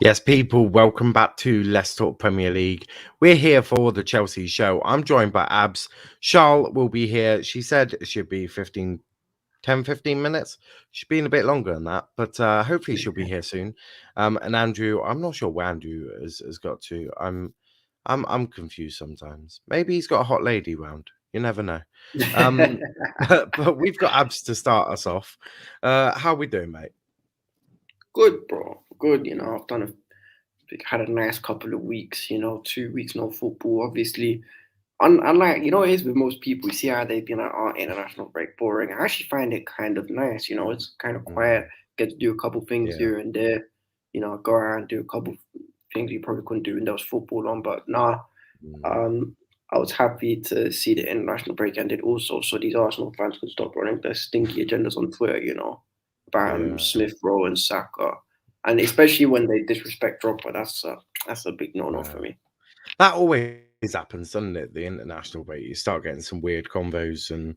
Yes, people, welcome back to Let's Talk Premier League. We're here for the Chelsea show. I'm joined by Abs. Charl will be here. She said it should be 15 minutes. She's been a bit longer than that, but hopefully she'll be here soon. And Andrew, I'm not sure where Andrew has got to. I'm confused sometimes. Maybe he's got a hot lady round. You never know. Um, but we've got Abs to start us off. How we doing, mate? Good, bro. Good. Had a nice couple of weeks. 2 weeks no football. Obviously, unlike it is with most people. You see how they've been like, "Oh, international break boring." I actually find it kind of nice. It's kind of quiet. Mm, Get to do a couple things yeah. here and there. Go around do a couple things you probably couldn't do when there was football on. But nah, Mm. um, I was happy to see the international break ended also, so these Arsenal fans could stop running their stinky agendas on Twitter, about Yeah, Smith Rowe and Saka, and especially when they disrespect Drogba. That's a big no-no for yeah. me. That always happens, doesn't it? The international break, you start getting some weird convos and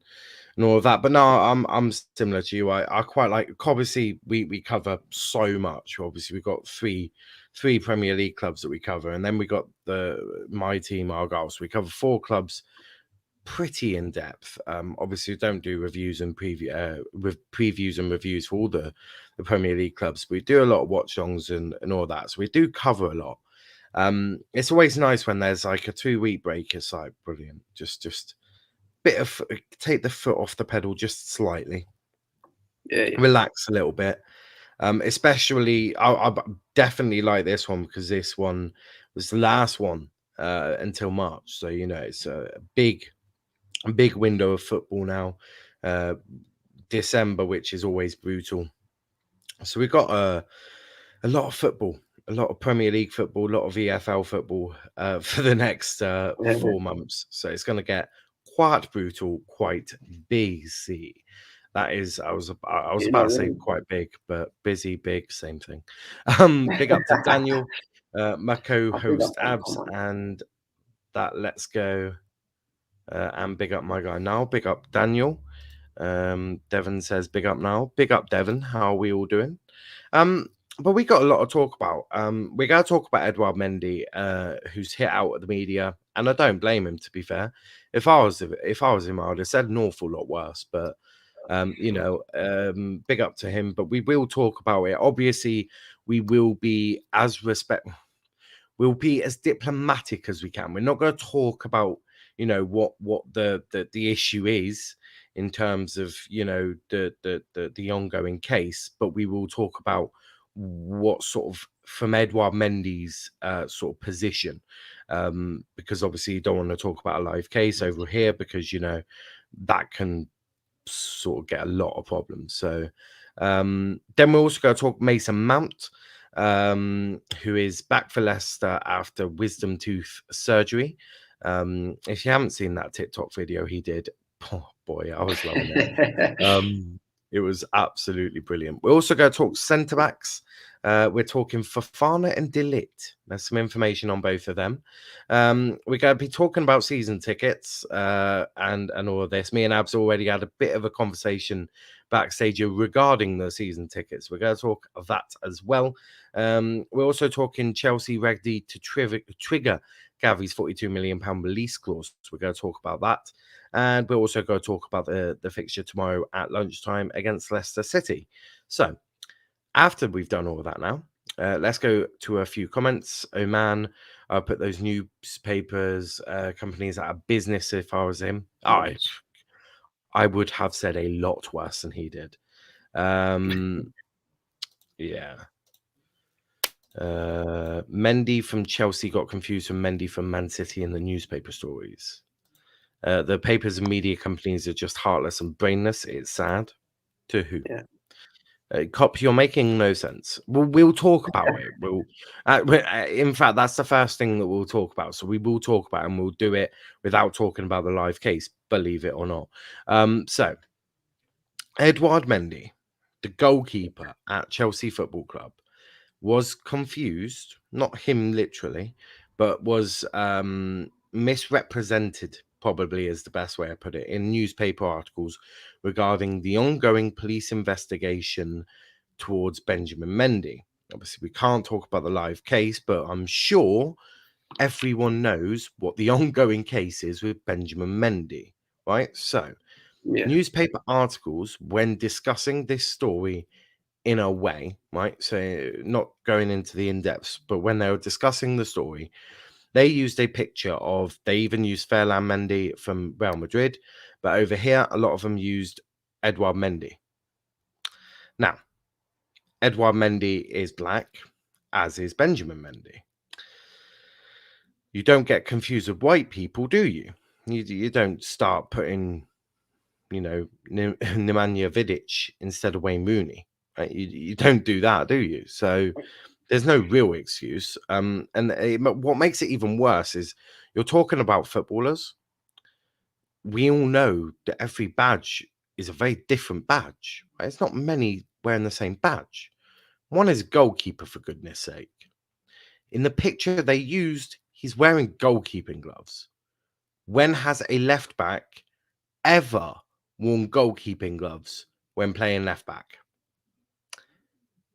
all of that. But no, I'm similar to you. I quite like. Obviously, we cover so much. Obviously, we've got three Premier League clubs that we cover, and then we got my team Argyle. So we cover four clubs pretty in depth. Obviously, we don't do reviews and previews and reviews for all the Premier League clubs. We do a lot of watch longs and all that. So we do cover a lot. It's always nice when there's like a 2 week break. It's like brilliant. Just bit of take the foot off the pedal just slightly, Yeah, yeah. relax a little bit. Especially, I definitely like this one because this one was the last one until March. So it's a big window of football now. Uh, December, which is always brutal. So we've got a lot of football, a lot of Premier League football, a lot of EFL football for the next Yeah. 4 months. So it's going to get quite brutal, quite busy. That is, I was about Not to say really. quite big, but busy, big, same thing. Big up to Daniel, my I think co-host that's Abs, uncommon. and that Let's Go, and big up my guy now. Big up Daniel. Devon says, "Big up now, big up Devon. How are we all doing?" Um, but we got a lot to talk about. We got to talk about Edouard Mendy, who's hit out at the media, and I don't blame him. To be fair, if I was him, I would have said an awful lot worse. But big up to him. But we will talk about it. Obviously, we will be as respect. We'll be as diplomatic as we can. We're not going to talk about what the issue is in terms of the ongoing case, but we will talk about what sort of from Edouard Mendy's sort of position, because obviously you don't want to talk about a live case over here because that can sort of get a lot of problems. So then we're also going to talk Mason Mount, who is back for Leicester after wisdom tooth surgery. If you haven't seen that TikTok video he did, oh boy, I was loving it. It was absolutely brilliant. We're also going to talk centre backs. We're talking Fafana and Delit. There's some information on both of them. We're going to be talking about season tickets and all of this. Me and Abs already had a bit of a conversation backstage regarding the season tickets. We're going to talk of that as well. We're also talking Chelsea ready to trigger Gavi's £42 million release clause. We're going to talk about that. And we're also going to talk about the fixture tomorrow at lunchtime against Leicester City. So, after we've done all of that now, let's go to a few comments. Oman, I put those newspapers, companies out of business if I was him. I would have said a lot worse than he did. Yeah. Mendy from Chelsea got confused from Mendy from Man City in the newspaper stories. The papers and media companies are just heartless and brainless. It's sad. To who? Yeah. Cop, you're making no sense. We'll talk about it. In fact, that's the first thing that we'll talk about. So we will talk about it and we'll do it without talking about the live case, believe it or not. So Edouard Mendy, the goalkeeper at Chelsea Football Club, was confused, not him literally, but was misrepresented, probably is the best way I put it, in newspaper articles regarding the ongoing police investigation towards Benjamin Mendy. Obviously, we can't talk about the live case, but I'm sure everyone knows what the ongoing case is with Benjamin Mendy, right? So, Yeah. newspaper articles, when discussing this story in a way, right? So, not going into the in depths, but when they were discussing the story, they used a picture of, they even used Fairland Mendy from Real Madrid, but over here, a lot of them used Edouard Mendy. Now, Edouard Mendy is black, as is Benjamin Mendy. You don't get confused with white people, do you? You don't start putting, Nemanja Vidic instead of Wayne Rooney. Right? You don't do that, do you? So there's no real excuse. What makes it even worse is you're talking about footballers. We all know that every badge is a very different badge. Right? It's not many wearing the same badge. One is goalkeeper, for goodness sake. In the picture they used, he's wearing goalkeeping gloves. When has a left back ever worn goalkeeping gloves when playing left back?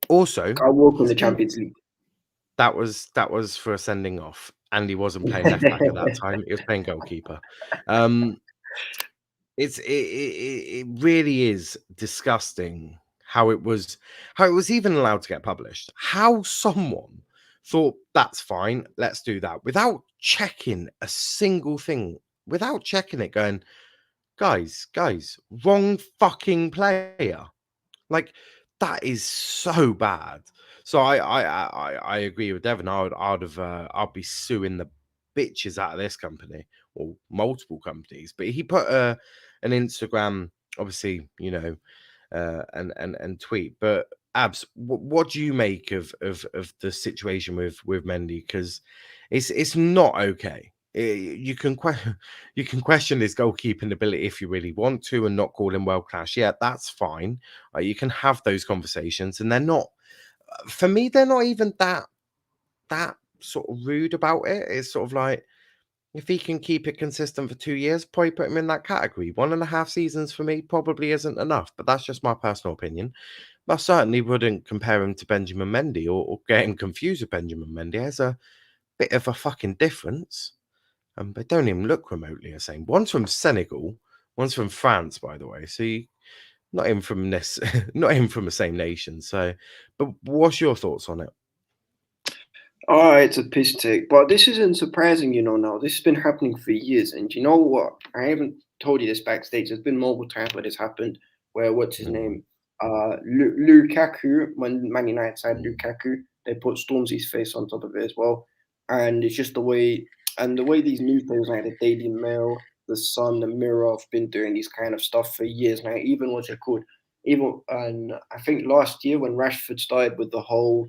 Also, I walk in he's the been Champions League. that was for a sending off, and he wasn't playing left back at that time. He was playing goalkeeper. Um, it really is disgusting how it was even allowed to get published. How someone thought that's fine, let's do that without checking a single thing, without checking it, going, guys, wrong fucking player. Like, that is so bad. So I agree with Devon. I'd be suing the bitches out of this company or multiple companies. But he put an Instagram, obviously, and tweet. But Abs, what do you make of the situation with Mendy? Because it's not okay. You can you can question his goalkeeping ability if you really want to, and not call him world class. Yeah, that's fine. You can have those conversations, and they're not. For me, they're not even that sort of rude about it. It's sort of like, if he can keep it consistent for 2 years, probably put him in that category. 1.5 seasons for me probably isn't enough, but that's just my personal opinion. I certainly wouldn't compare him to Benjamin Mendy or get him confused with Benjamin Mendy. There's a bit of a fucking difference. They don't even look remotely the same. One's from Senegal, one's from France, by the way. So not even from this, not even from the same nation. So, but what's your thoughts on it? Oh, it's a piss take. But this isn't surprising, now. This has been happening for years. And you know what? I haven't told you this backstage. There's been multiple times where this happened, where, what's his Mm, name? Lukaku, when Man United signed mm, Lukaku, they put Stormzy's face on top of it as well. And it's just the way these newspapers like the Daily Mail, the Sun, the Mirror have been doing these kind of stuff for years now. Even what's it called? Even, and I think last year when Rashford started with the whole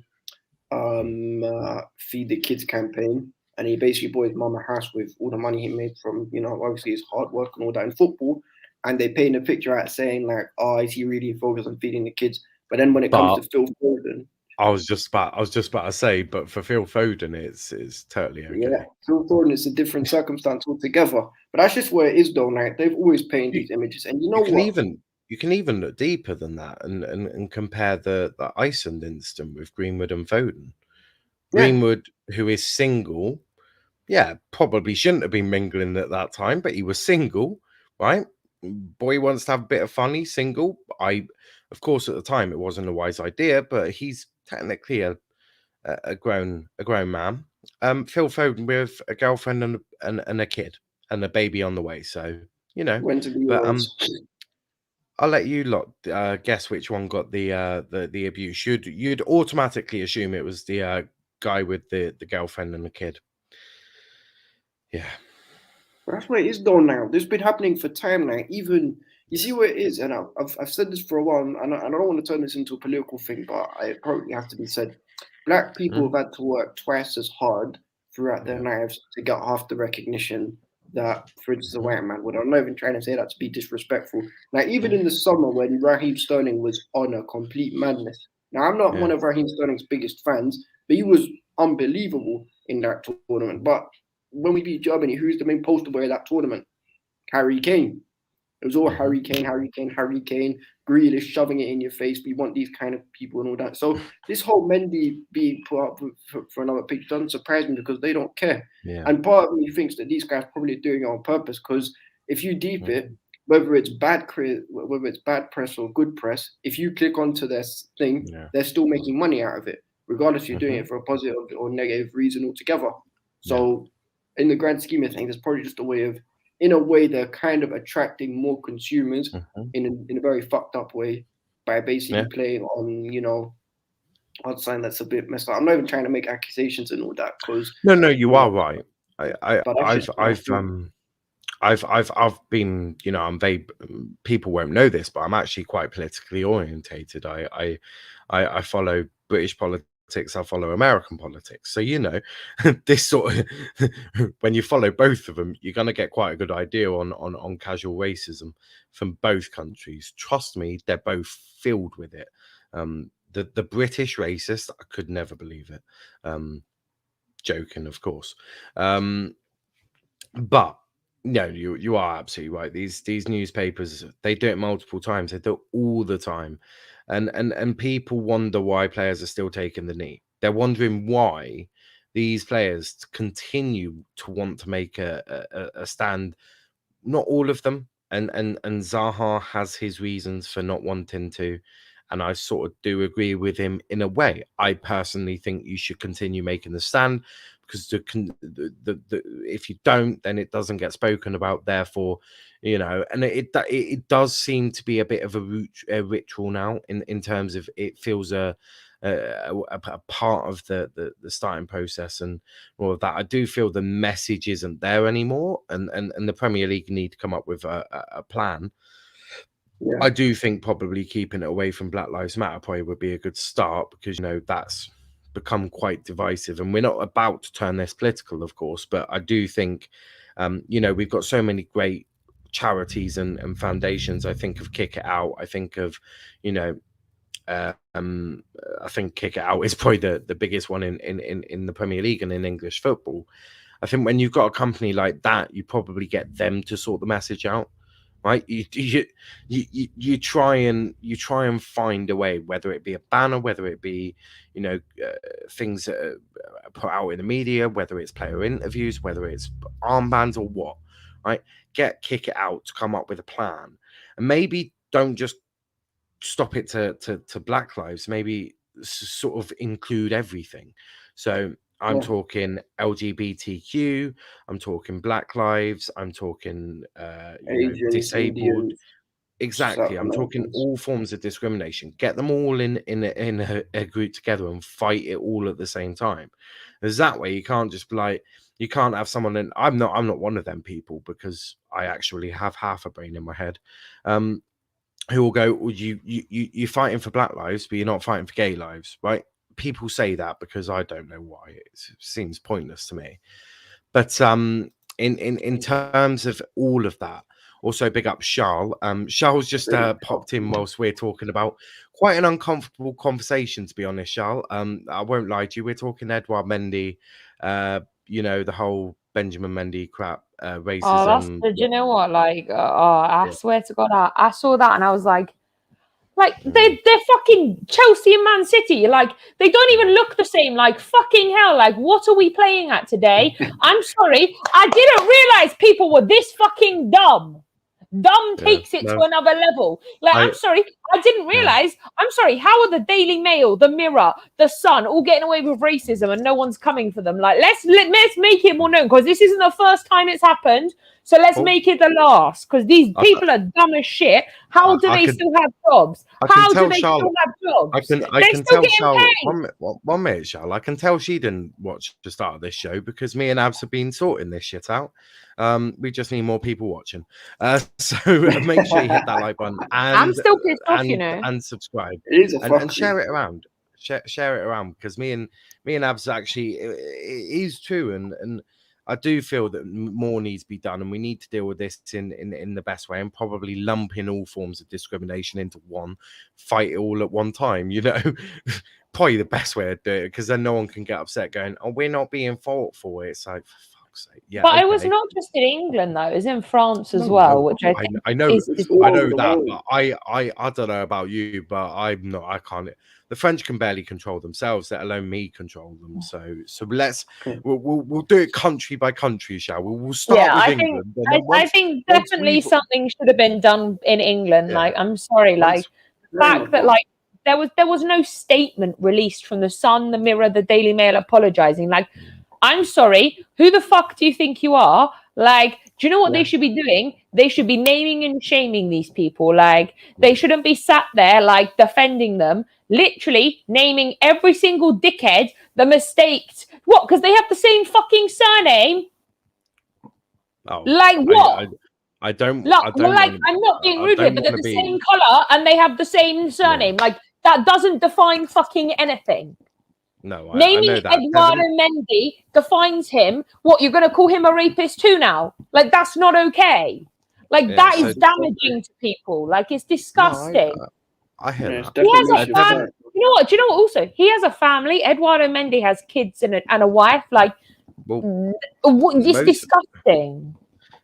feed the kids campaign, and he basically bought his mum a house with all the money he made from obviously his hard work and all that in football. And they paint a picture out saying like, oh, is he really focused on feeding the kids? But then when it comes but to Phil Foden, I was just about to say, but for Phil Foden, it's totally yeah, okay. Phil Foden is a different circumstance altogether. But that's just where it is though. Like they've always painted You, these images, and you know you can what? even you can even look deeper than that and compare the Iceland incident with Greenwood and Foden. Yeah, Greenwood, who is single, yeah, probably shouldn't have been mingling at that time, but he was single, right? Boy wants to have a bit of fun. He's single. Of course, at the time it wasn't a wise idea, but he's technically a grown man. Phil Foden with a girlfriend and a kid and a baby on the way. So you know, when to be but yours. I'll let you lot guess which one got the abuse. You'd automatically assume it was the guy with the girlfriend and the kid. Yeah. That's what it is though now. This has been happening for time now. Even you see where it is, and I've said this for a while, and I don't want to turn this into a political thing, but it probably has to be said. Black people Mm, have had to work twice as hard throughout their yeah. lives to get half the recognition that, for instance, a Mhm, white man would. I'm not even trying to say that to be disrespectful. Now, even mm, in the summer when Raheem Sterling was on a complete madness. Now, I'm not one yeah. of Raheem Sterling's biggest fans, but he was unbelievable in that tournament. But when we beat Germany, who's the main poster boy of that tournament? Harry Kane. It was all Mhm. Harry Kane, Harry Kane, Harry Kane, Grealish shoving it in your face. We want these kind of people and all that. So this whole Mendy being put up for another pitch doesn't surprise me because they don't care. Yeah. And part of me thinks that these guys probably are doing it on purpose because if you deep it, Mhm. whether it's whether it's bad press or good press, if you click onto their thing, Yeah. they're still making money out of it, regardless if you're doing Mhm. it for a positive or negative reason altogether. Yeah. So, in the grand scheme of things, it's probably just a way of, in a way, they're kind of attracting more consumers Mhm. in a very fucked up way by basically Yeah. playing on, on something that's a bit messed up. I'm not even trying to make accusations and all that because, No, no, you you are know, right. I, but that's just my opinion. I've been, I'm very, people won't know this, but I'm actually quite politically orientated. I follow British politics. I follow American politics. So, this sort of, when you follow both of them, you're going to get quite a good idea on casual racism from both countries. Trust me, they're both filled with it. The British racist, I could never believe it. Joking, of course. But no, you are absolutely right. These newspapers, they do it multiple times. They do it all the time, and people wonder why players are still taking the knee. They're wondering why these players continue to want to make a stand. Not all of them, and Zaha has his reasons for not wanting to, and I sort of do agree with him in a way. I personally think you should continue making the stand because if you don't, then it doesn't get spoken about. Therefore, and it does seem to be a bit of a ritual now in terms of it feels a part of the starting process and all of that. I do feel the message isn't there anymore, and the Premier League need to come up with a plan. Yeah, I do think probably keeping it away from Black Lives Matter probably would be a good start because that's become quite divisive, and we're not about to turn this political, of course, but I do think, we've got so many great charities and foundations. I think of Kick It Out. I think of, you know, I think Kick It Out is probably the biggest one in the Premier League and in English football. I think when you've got a company like that, you probably get them to sort the message out, right? You try and find a way, whether it be a banner, whether it be things that are put out in the media, whether it's player interviews, whether it's armbands or what, right? Get Kick It Out to come up with a plan, and maybe don't just stop it to Black lives, maybe sort of include everything. So I'm yeah. talking LGBTQ, I'm talking Black lives, I'm talking Asians, disabled. Indians, Exactly, South I'm talking Americans. all forms of discrimination. Get them all in a group together and fight it all at the same time. Because that way you can't just be like, you can't have someone, and I'm not one of them people because I actually have half a brain in my head. Um, who will go, well, you're fighting for Black lives, but you're not fighting for gay lives, right? People say that because I don't know why. It seems pointless to me. But in terms of all of that, also big up Charl. Charles just Big up, popped in man. whilst we're talking about quite an uncomfortable conversation, to be honest, Charl. I won't lie to you. We're talking Edouard Mendy, the whole Benjamin Mendy crap, Oh, racism. do you know what? Like, I Yeah. swear to God, I saw that and I was like Mm, they're fucking Chelsea and Man City. Like they don't yeah. even look the same. Like fucking hell. Like what are we playing at today? I'm sorry, I didn't realize people were this fucking dumb. Dumb Yeah. takes it to No, another level. Like I'm I sorry, I didn't yeah. realize. I'm sorry. How are the Daily Mail, the Mirror, the Sun all getting away with racism and no one's coming for them? Like let's make it more known because this isn't the first time it's happened. So let's Oh, make it the last because these I, people are dumb as shit. How do I they could still have jobs? I can How do tell they still Charlotte. have I jobs? can I They're can still tell getting Charlotte paid. one minute, Charlotte. I can tell she didn't watch the start of this show because me and Abs have been sorting this shit out. We just need more people watching. So make sure you hit that like button I'm and still pissed off, you and know. and subscribe It is a and fuckery. share it around. Share it around because me and Abs actually it is true and I do feel that more needs to be done, and we need to deal with this in the best way, and probably lump in all forms of discrimination into one, fight it all at one time. Probably the best way to do it, because then no one can get upset going, "Oh, we're not being fought for it." It's like, for fuck's sake. Yeah, but it was okay. not just in England though; it was in France as No, well, no, which I think I know, is It's all I over know the that, world. but I don't know about you, but I'm not. I can't. The French can barely control themselves, let alone me control them. So let's we'll do it country by country, shall we? We'll start with England. And then I think definitely something should have been done in England. Yeah. Like, I'm sorry, like the fact that like there was no statement released from the Sun, the Mirror, the Daily Mail apologizing. Like, I'm sorry, who the fuck do you think you are? Like, do you know what they should be doing? They should be naming and shaming these people. Like, they shouldn't be sat there like defending them, literally naming every single dickhead the mistakes. What? Because they have the same fucking surname. Oh, like what? I don't. Look, I don't like, wanna, I'm not being rude here, but they're the be, same color and they have the same surname. Like, that doesn't define fucking anything. No, Naming I know that. Eduardo Mendy defines him. What, you're going to call him a rapist too now? Like, that's not okay. Like, that is damaging to people. Like, it's disgusting. No, I hear that. He has a family. You know what? Do you know what? Also, he has a family. Eduardo Mendy has kids and a wife. Like, it's disgusting.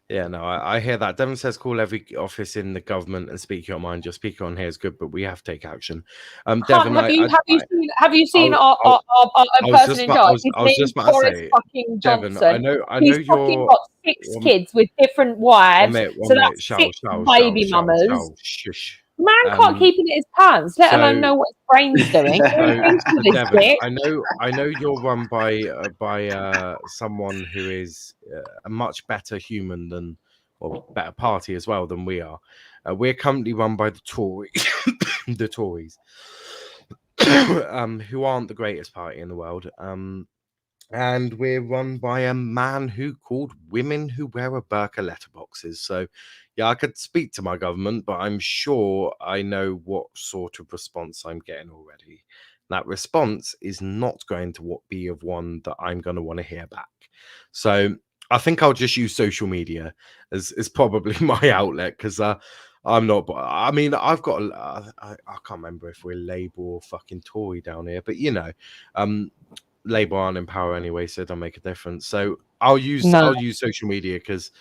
Yeah, no, I hear that. Devon says call every office in the government and speak your mind. Just speak on here is good, but we have to take action. Devon, have you seen our person in charge? I was just about to say, fucking Johnson. Devon, I know He's fucking got 6 kids with different wives. So that's 6 baby mamas. Shush. Man can't keep it in his pants, let alone know what his brain's doing. Devon, I know you're run by someone who is a much better human than, or better party as well than we are. We're currently run by the Tories, the Tories, who aren't the greatest party in the world. And we're run by a man who called women who wear a burqa letterboxes. So, yeah, I could speak to my government, but I'm sure I know what sort of response I'm getting already. That response is not going to be of one that I'm going to want to hear back. So I think I'll just use social media as probably my outlet, because I'm not. I mean, I've got. I can't remember if we're Labour or fucking Tory down here, but you know, Labour aren't in power anyway, so it don't make a difference. So I'll use social media, because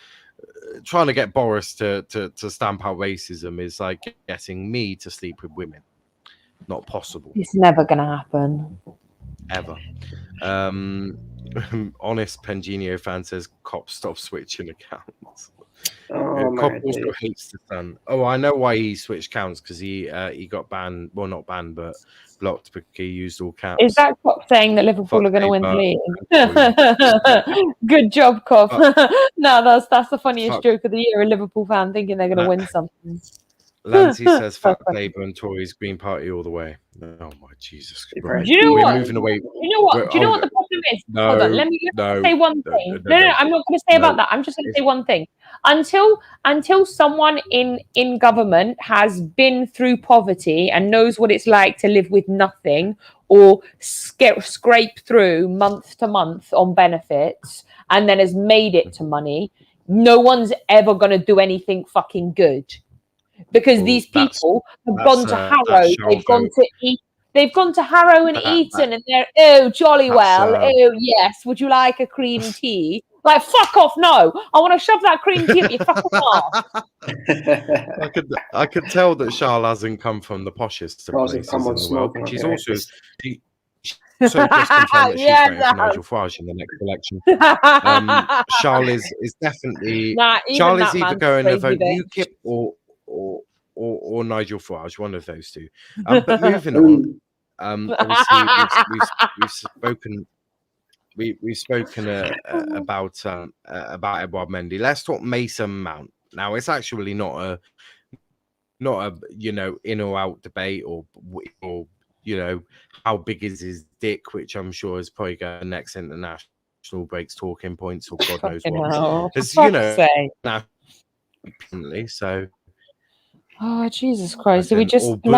trying to get Boris to stamp out racism is like getting me to sleep with women. Not possible. It's never gonna happen. Ever. Honest Pengenio fan says cop stop switching accounts. Cop also hates the Sun. Oh, I know why he switched counts, because he got banned. Well, not banned, but blocked because he used all caps. Is that Cop saying that Liverpool are going to win the league? Good job, Cop. No, that's the funniest joke of the year. A Liverpool fan thinking they're going to win something. Lancy says fuck Labour and Tories, Green Party all the way. Oh my Jesus Christ. Do you know We're what? moving away. Do you know what? Do you know what the problem is? No, hold on, let me say one thing. No, I'm not going to say about that. I'm just going to say one thing. Until someone in government has been through poverty and knows what it's like to live with nothing, or scrape through month to month on benefits, and then has made it to money, no one's ever going to do anything fucking good. Because these people have gone to Harrow, they've gone to Harrow and Eton, and they're, oh, jolly well, oh, yes, would you like a cream tea? Like, fuck off, no. I want to shove that cream tea up your fucking ass. I could tell that Charl hasn't come from the poshest of places in the world, but she's also... So just confirm that she's voting for Nigel Farage in the next election. Charl is definitely... Charl is either going to vote UKIP or Nigel Farage, one of those two. But moving on, obviously we've spoken about Edouard Mendy. Let's talk Mason Mount. Now, it's actually not a in or out debate, or how big is his dick, which I'm sure is probably going to next international breaks talking points, or God knows what. Because so. Oh, Jesus Christ! Are we just going to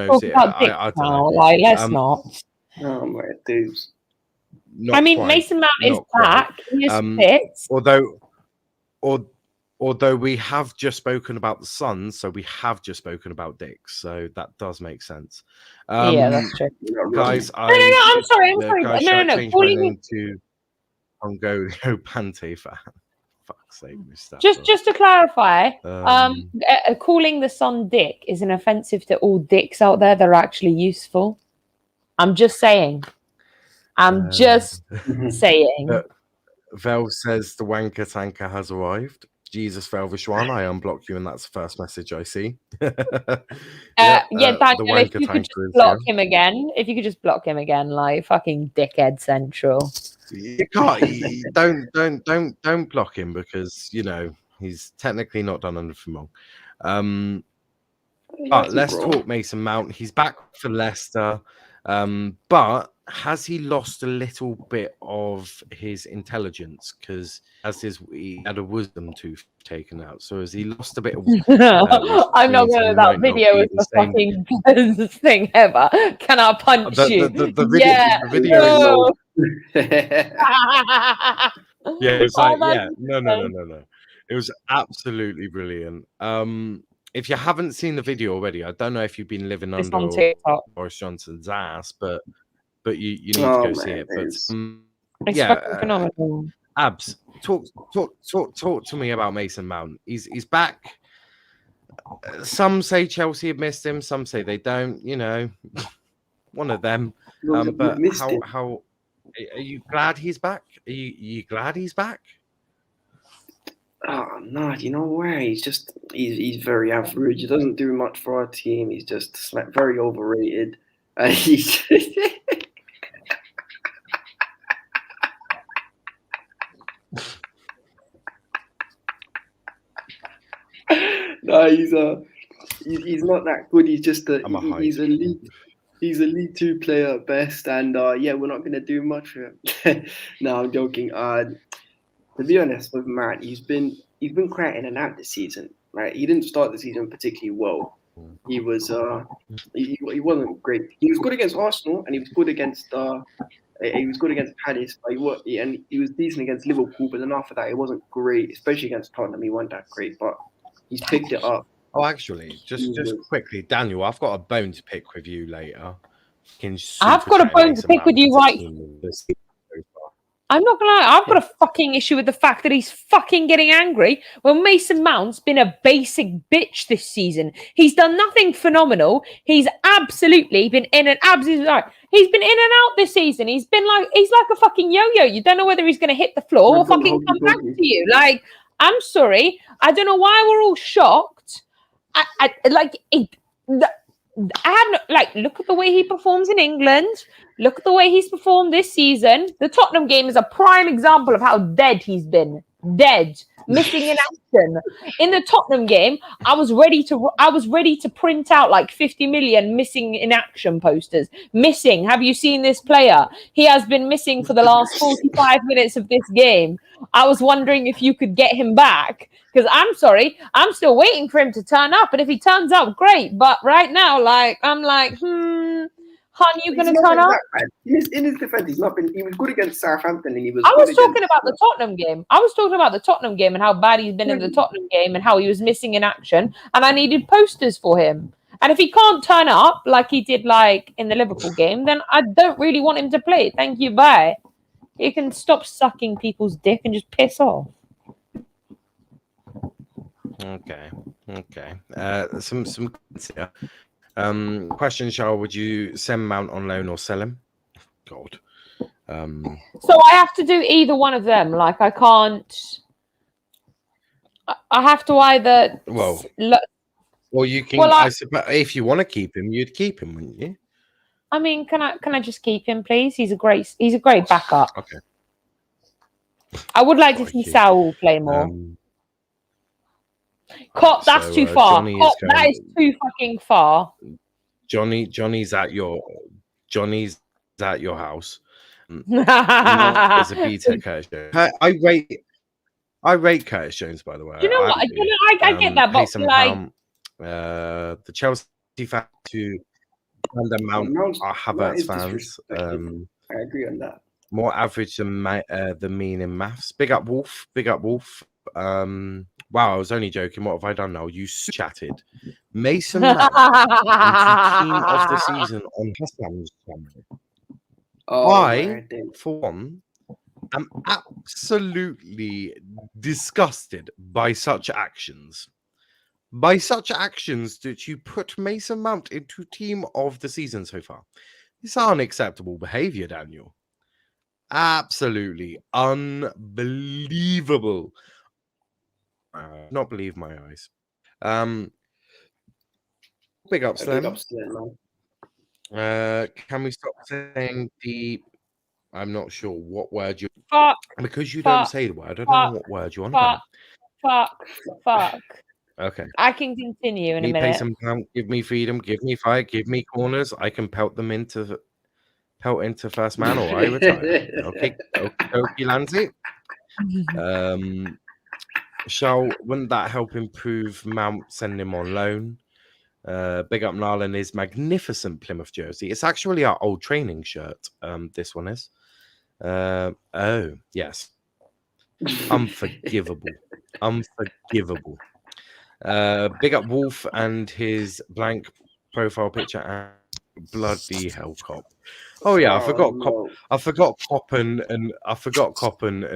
talk about dicks now? Like, let's not. Oh my dudes. I mean, Mason Mount is back. He is fit. Although we have just spoken about the Suns, so we have just spoken about dicks, so that does make sense. Yeah, that's true. Guys, I'm sorry. No. GoloKante fan. Fuck's sake, Mustafa. Just to clarify, calling the son Dick is an offensive to all dicks out there that are actually useful. I'm just saying. Saying. Vel says the wanker tanker has arrived. Jesus, Velvishwan, I unblock you, and that's the first message I see. Daniel, if you could just block him again. If you could just block him again, like fucking dickhead central. You can't. Don't block him because he's technically not done anything wrong. But let's talk Mason Mount. He's back for Leicester, but has he lost a little bit of his intelligence? Because he had a wisdom tooth taken out. So has he lost a bit of? I'm not going to. That video is the fucking best thing ever. Can I punch you? The video is long. Yeah, it's like no. It was absolutely brilliant. If you haven't seen the video already, I don't know if you've been living under Boris Johnson's ass, but you need to go see it. But it's fucking phenomenal. Abs, talk to me about Mason Mount. He's back. Some say Chelsea have missed him. Some say they don't. One of them. But how are you glad he's back? Are you glad he's back? Oh no, you know where he's very average. He doesn't do much for our team. He's just like very overrated. He's no, he's not that good. He's just he's a League 2 player at best, and we're not gonna do much for him. No, I'm joking. To be honest with Matt, he's been quite in and out this season. Right, he didn't start the season particularly well. He was he wasn't great. He was good against Arsenal, and he was good against Palace. But he was decent against Liverpool. But then after that, it wasn't great, especially against Tottenham. He wasn't that great, but he's picked it up. Oh, actually, just quickly, Daniel, I've got a bone to pick with you later. I've got a bone to pick with you right. I'm not gonna lie, I've got a fucking issue with the fact that he's fucking getting angry when Mason Mount's been a basic bitch this season. He's done nothing phenomenal. He's absolutely been in and absolutely right. He's been in and out this season. He's like a fucking yo-yo. You don't know whether he's gonna hit the floor or fucking come back to you. Like, I'm sorry. I don't know why we're all shocked. Look at the way he performs in England. Look at the way he's performed this season. The Tottenham game is a prime example of how dead he's been. Dead, missing in action. In the Tottenham game, I was ready to print out like 50 million missing in action posters. Missing. Have you seen this player? He has been missing for the last 45 minutes of this game. I was wondering if you could get him back. Because I'm sorry, I'm still waiting for him to turn up. And if he turns up, great. But right now, I'm like, Hun, you going to turn up? In his defense, he's not been. He was good against Southampton, and he was. I was talking about the Tottenham game. I was talking about the Tottenham game and how bad he's been in the Tottenham game and how he was missing in action. And I needed posters for him. And if he can't turn up like he did, like in the Liverpool game, then I don't really want him to play. Thank you, bye. You can stop sucking people's dick and just piss off. Okay. Some question, Charl, would you send Mount on loan or sell him? God. So I have to do either one of them. Like, I can't. I have to either. Well, you can. Well, I suppose if you want to keep him, you'd keep him, wouldn't you? I mean, can I just keep him, please? He's a great backup. Okay. I would like to see Saul play more. Cop, that's too far. Cop, that is too fucking far. Johnny's at your house. As a BTEC Curtis Jones. I rate Curtis Jones, by the way. Do you know what? I get that, but like the Chelsea fans who and Mount are Havertz fans. I agree on that. More average than the mean in maths. Big up Wolf. Wow, I was only joking. What have I done now? You chatted. Mason Mount team of the season on Hassan's channel. I, for one, I'm absolutely disgusted by such actions. By such actions that you put Mason Mount into team of the season so far. It's unacceptable behavior, Daniel. Absolutely unbelievable. Not believe my eyes. Big ups, Big Slim. ups to them, man. Can we stop saying the? I'm not sure what word you. Fuck. Because you Fuck, don't say the word. I don't know what word you want about. Fuck. Okay. I can continue in a Me pay minute. some pound, give me freedom, give me fight, give me corners. I can pelt into first man, or I retire. Okay, okie Lancy. Wouldn't that help improve Mount? Send him on loan. Big up Niall and his magnificent Plymouth jersey. It's actually our old training shirt. This one is. Oh yes, unforgivable. Big up Wolf and his blank profile picture and bloody hell cop. Oh yeah, I forgot Coppen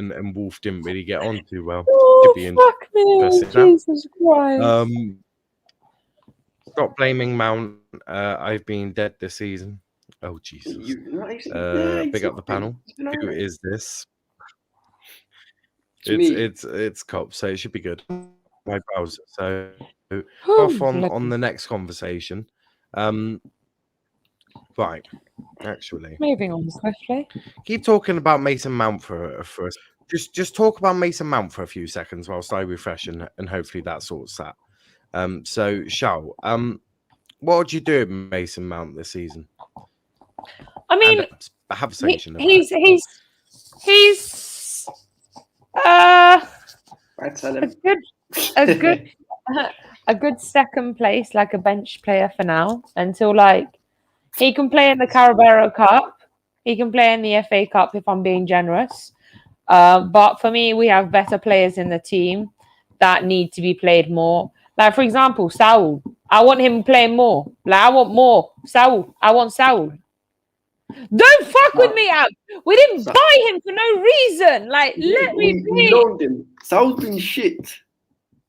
and Wolf didn't really get on too well. Oh, fuck me, Jesus Christ. Stop blaming Mount. I've been dead this season. Oh Jesus. Big up the panel. Who is this? It's Cop, so it should be good. My browser. So off on the next conversation. Right. Actually, moving on swiftly. Keep talking about Mason Mount for us. Just talk about Mason Mount for a few seconds whilst I refresh and hopefully that sorts that. So Charl, what would you do with Mason Mount this season? I mean, and have a section. He's a good second place, like a bench player for now, until like he can play in the Carabao Cup, he can play in the FA Cup if I'm being generous. But for me, we have better players in the team that need to be played more. Like for example, Saul. I want him playing more. Like I want more Saul. I want Saul. Don't fuck with me, Ab. We didn't buy him for no reason. Like, let me be. We loaned him. Saul's been shit.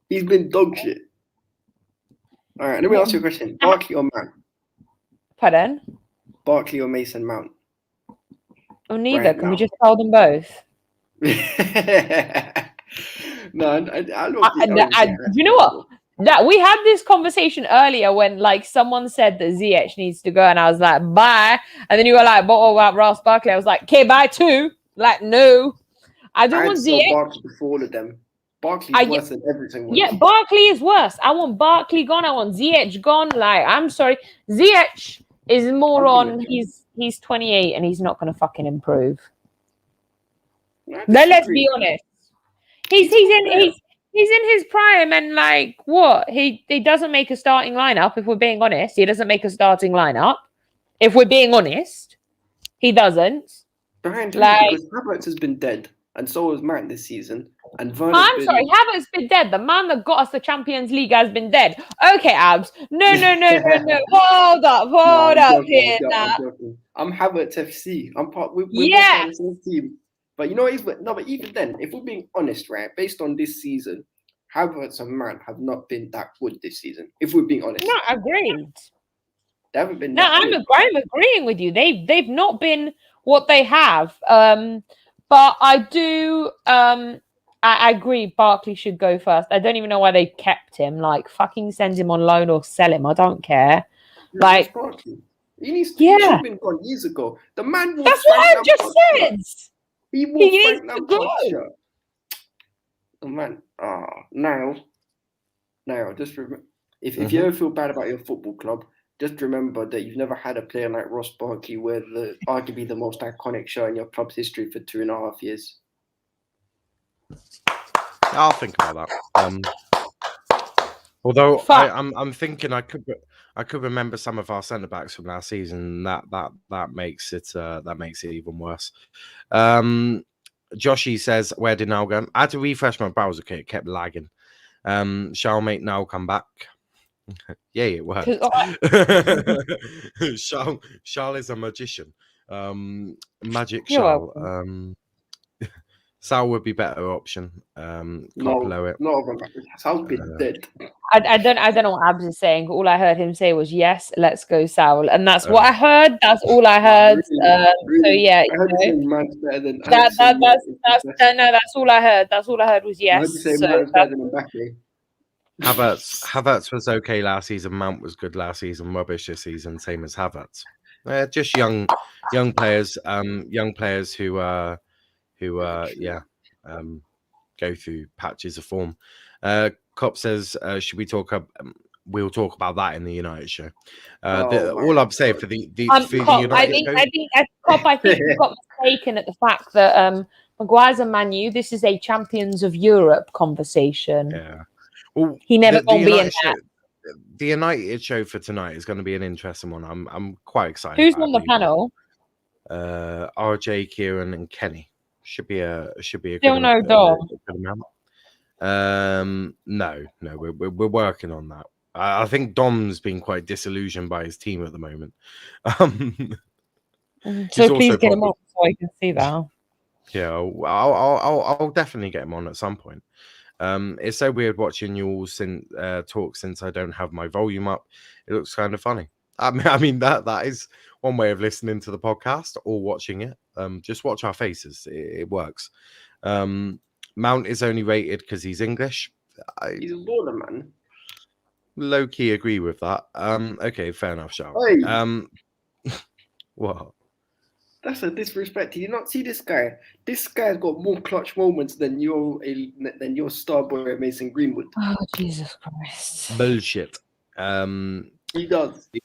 He's been dog shit. All right, let me ask you a question. Barkley or Mount? Pardon? Barkley or Mason Mount? Oh, neither. Can we just tell them both? No, I don't. You know what? That we had this conversation earlier when like someone said that Ziyech needs to go, and I was like, bye. And then you were like, what about Ross Barkley? I was like, okay, bye too. Like, no, I don't want Ziyech. Barkley before all of them. Barkley's worse than everything. Yeah, Barkley is worse. I want Barkley gone. I want Ziyech gone. Like, I'm sorry, Ziyech is more on. He's 28 and he's not going to fucking improve. Then let's be honest. He's in his prime, and like what? He doesn't make a starting lineup, if we're being honest. He doesn't make a starting lineup. If we're being honest, he doesn't. Because Havertz has been dead, and so has Mount this season. And sorry, Havertz been dead. The man that got us the Champions League has been dead. Okay, Abs. No. Hold up here now. I'm Havertz FC. I'm part. We're part of the same team. But you know, but even then, if we're being honest, right, based on this season, Havertz and Mount have not been that good this season. If we're being honest, no, agreed. They haven't been. No, I'm agreeing with you. They've not been what they have. But I do. I agree. Barkley should go first. I don't even know why they kept him. Like, fucking send him on loan or sell him. I don't care. Like, Barkley. He should have been gone years ago. The man. That's what I just said. He needs to go. Oh man, now, just remember, if you ever feel bad about your football club, just remember that you've never had a player like Ross Barkley wear arguably the most iconic shirt in your club's history for 2.5 years. I'll think about that. Although I'm thinking I could remember some of our centre backs from last season. That makes it even worse. Joshy says, where did Niall go? I had to refresh my browser kit. It kept lagging. Shall make Niall come back? Yeah, it worked. Charl is a magician. Magic Charl. Sal would be better option. No, Sal's been dead. I don't know what Abs is saying. All I heard him say was yes, let's go Saul, and that's what I heard. That's all I heard. Really? So yeah, I heard you say man's better than. that's all I heard. That's all I heard was yes. I heard you say man's better than Mbappe. Havertz was okay last season. Mount was good last season. Rubbish this season. Same as Havertz. Just young players. Young players who go through patches of form. Cop says, should we talk? We'll talk about that in the United show. All I'm saying for the Cop, United I think you got mistaken at the fact that Maguire's a Man U. This is a Champions of Europe conversation. Yeah. Well, he never gonna be in that. The United show for tonight is going to be an interesting one. I'm quite excited. Who's on the panel? RJ, Kieran, and Kenny. Should be a Still no Dom. No, we're working on that. I think Dom's been quite disillusioned by his team at the moment. So please get him on so I can see that. Yeah, I'll definitely get him on at some point. It's so weird watching you all talk since I don't have my volume up. It looks kind of funny. I mean that is one way of listening to the podcast or watching it. Just watch our faces. It works. Mount is only rated because he's English. He's a baller, man. Low key agree with that. Okay, fair enough, Charl. Hey. What? That's a disrespect. Did you not see this guy? This guy's got more clutch moments than your star boy Mason Greenwood. Oh, Jesus Christ. Bullshit. He does. The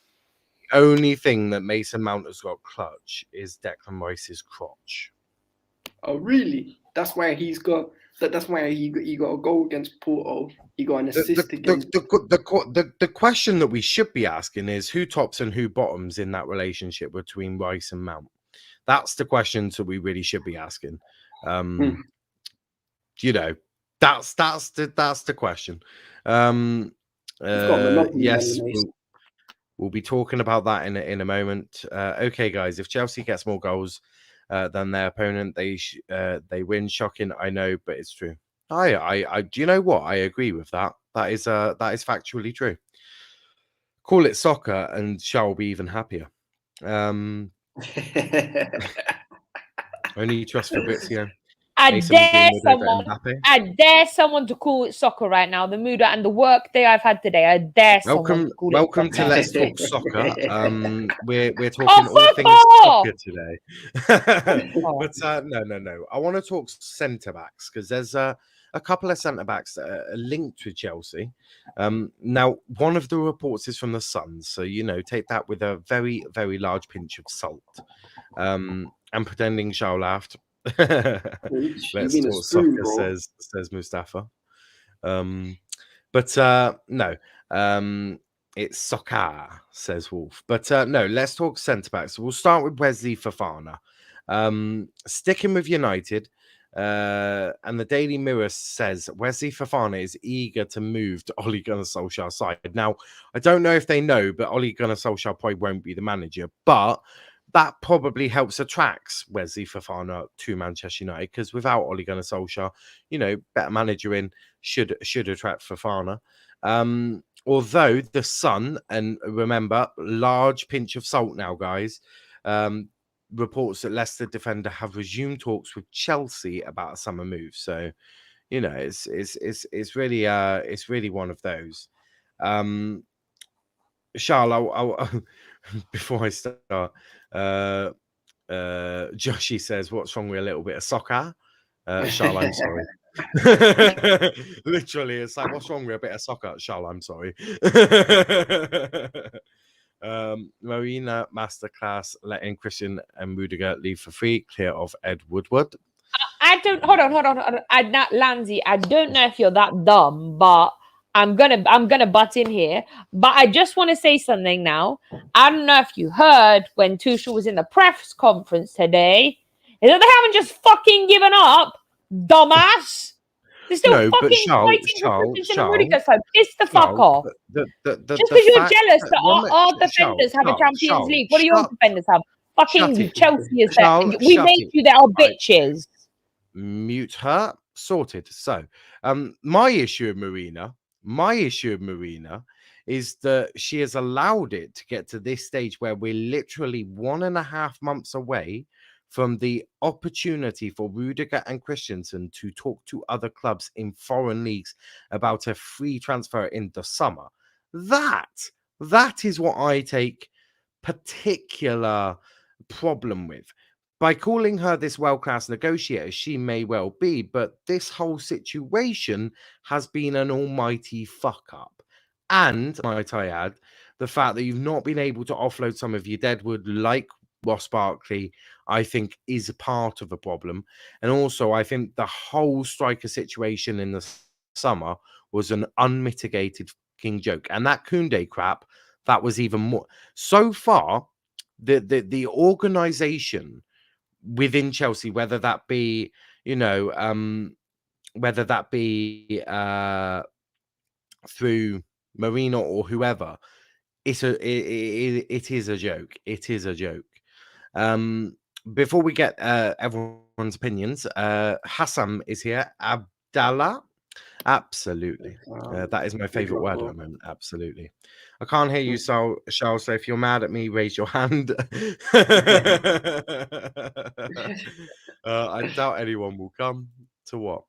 only thing that Mason Mount has got clutch is Declan Rice's crotch. Oh, really? That's why he got a goal against Porto. He got an assist against. The question that we should be asking is who tops and who bottoms in that relationship between Rice and Mount. That's the questions that we really should be asking. You know, that's the question. Yes, we'll be talking about that in a moment. Okay, guys, if Chelsea gets more goals than their opponent, they win. Shocking, I know, but it's true. I do you know what? I agree with that. That is factually true. Call it soccer, and Charl will be even happier. Only trust Fabrizio. I dare someone to call it soccer right now. The mood and the work day I've had today. I dare someone to call welcome it to Let's Talk Soccer. We're talking all things soccer today. But no. I want to talk centre backs because there's a couple of centre backs that are linked with Chelsea. Now, one of the reports is from the Sun, so take that with a very, very large pinch of salt. I'm pretending Charl laughed. Let's talk soccer, says Mustafa. No, it's soccer, says Wolf. But no, let's talk centre backs. We'll start with Wesley Fofana. Sticking with United, and the Daily Mirror says Wesley Fofana is eager to move to Ole Gunnar Solskjaer's side. Now, I don't know if they know, but Ole Gunnar Solskjaer probably won't be the manager, but that probably helps attract Wesley Fofana to Manchester United because without Ole Gunnar Solskjaer, better manager in should attract Fofana. Although the Sun, and remember, large pinch of salt now, guys, reports that Leicester defender have resumed talks with Chelsea about a summer move. So, it's really one of those. Charl, I'll before I start, Joshy says, "What's wrong with a little bit of soccer?" Charl, I'm sorry. Literally, it's like, "What's wrong with a bit of soccer?" Charl, I'm sorry. Marina Masterclass letting Christian and Rudiger leave for free, clear of Ed Woodward. I don't hold on. I'm not Lanzi. I don't know if you're that dumb, but I'm gonna butt in here. But I just want to say something now. I don't know if you heard when Tuchel was in the press conference today, is that they haven't just fucking given up, dumbass. They're still fucking fighting for position in Rudiger's side. Piss the fuck off. Just because you're jealous that our defenders have a Champions League. What do your defenders have? Fucking Chelsea is there. We made you. They are bitches. mute her. Sorted. So, my issue with Marina is that she has allowed it to get to this stage where we're literally 1.5 months away from the opportunity for Rudiger and Christensen to talk to other clubs in foreign leagues about a free transfer in the summer. That is what I take particular problem with. By calling her this world-class negotiator, she may well be, but this whole situation has been an almighty fuck-up. And, might I add, the fact that you've not been able to offload some of your deadwood like Ross Barkley, I think, is a part of the problem. And also, I think the whole striker situation in the summer was an unmitigated fucking joke. And that Koundé crap, that was even more. So far, the organisation within Chelsea, whether that be, whether that be through Marino or whoever, it is a joke. It is a joke. Before we get everyone's opinions, Hassan is here. Abdallah, absolutely. That is my favorite word at the moment. Absolutely. I can't hear you, Charl. So if you're mad at me, raise your hand. I doubt anyone will come. To what?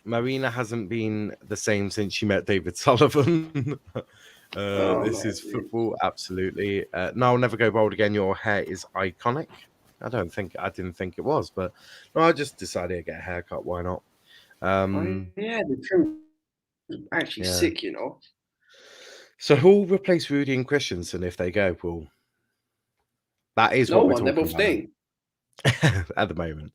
Marina hasn't been the same since she met David Sullivan. This is football, absolutely. Niall, never go bold again. Your hair is iconic. I didn't think it was, but no, I just decided to get a haircut. Why not? The trim is actually sick, you know. So who'll replace Rudy and Christensen if they go? Well, that is what we're talking about. Staying. At the moment.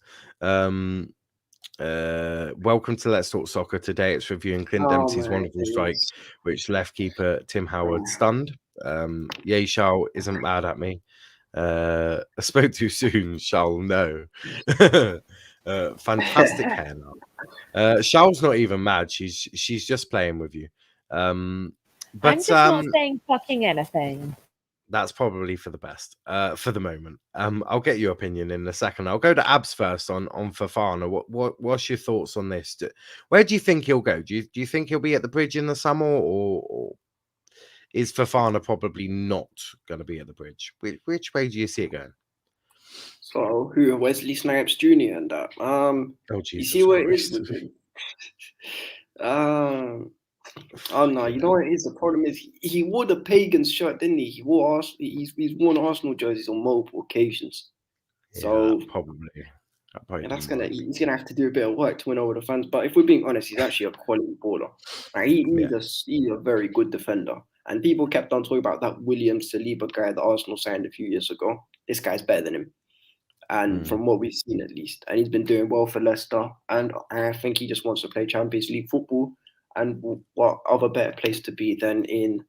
Welcome to Let's Talk Soccer. Today it's reviewing Clint Dempsey's wonderful strike, which left keeper Tim Howard stunned. Yay, Charl isn't mad at me. I spoke too soon, Charl. No. Fantastic hair now. Charl's not even mad. She's just playing with you. But I'm just not saying fucking anything. That's probably for the best for the moment. I'll get your opinion in a second. I'll go to Abs first on Fofana. What's your thoughts on this? Where do you think he'll go? Do you think he'll be at the Bridge in the summer, or is Fofana probably not going to be at the Bridge? Which way do you see it going? So who? Wesley Snipes Jr. and that. Oh Jesus! You see what it is with him? Oh no, you know what it is? The problem is he wore the Pagans shirt, didn't he? He's worn Arsenal jerseys on multiple occasions. So probably he's gonna have to do a bit of work to win over the fans. But if we're being honest, he's actually a quality baller. Like, he's a very good defender. And people kept on talking about that William Saliba guy that Arsenal signed a few years ago. This guy's better than him. And from what we've seen, at least, and he's been doing well for Leicester. And I think he just wants to play Champions League football. And what other better place to be than in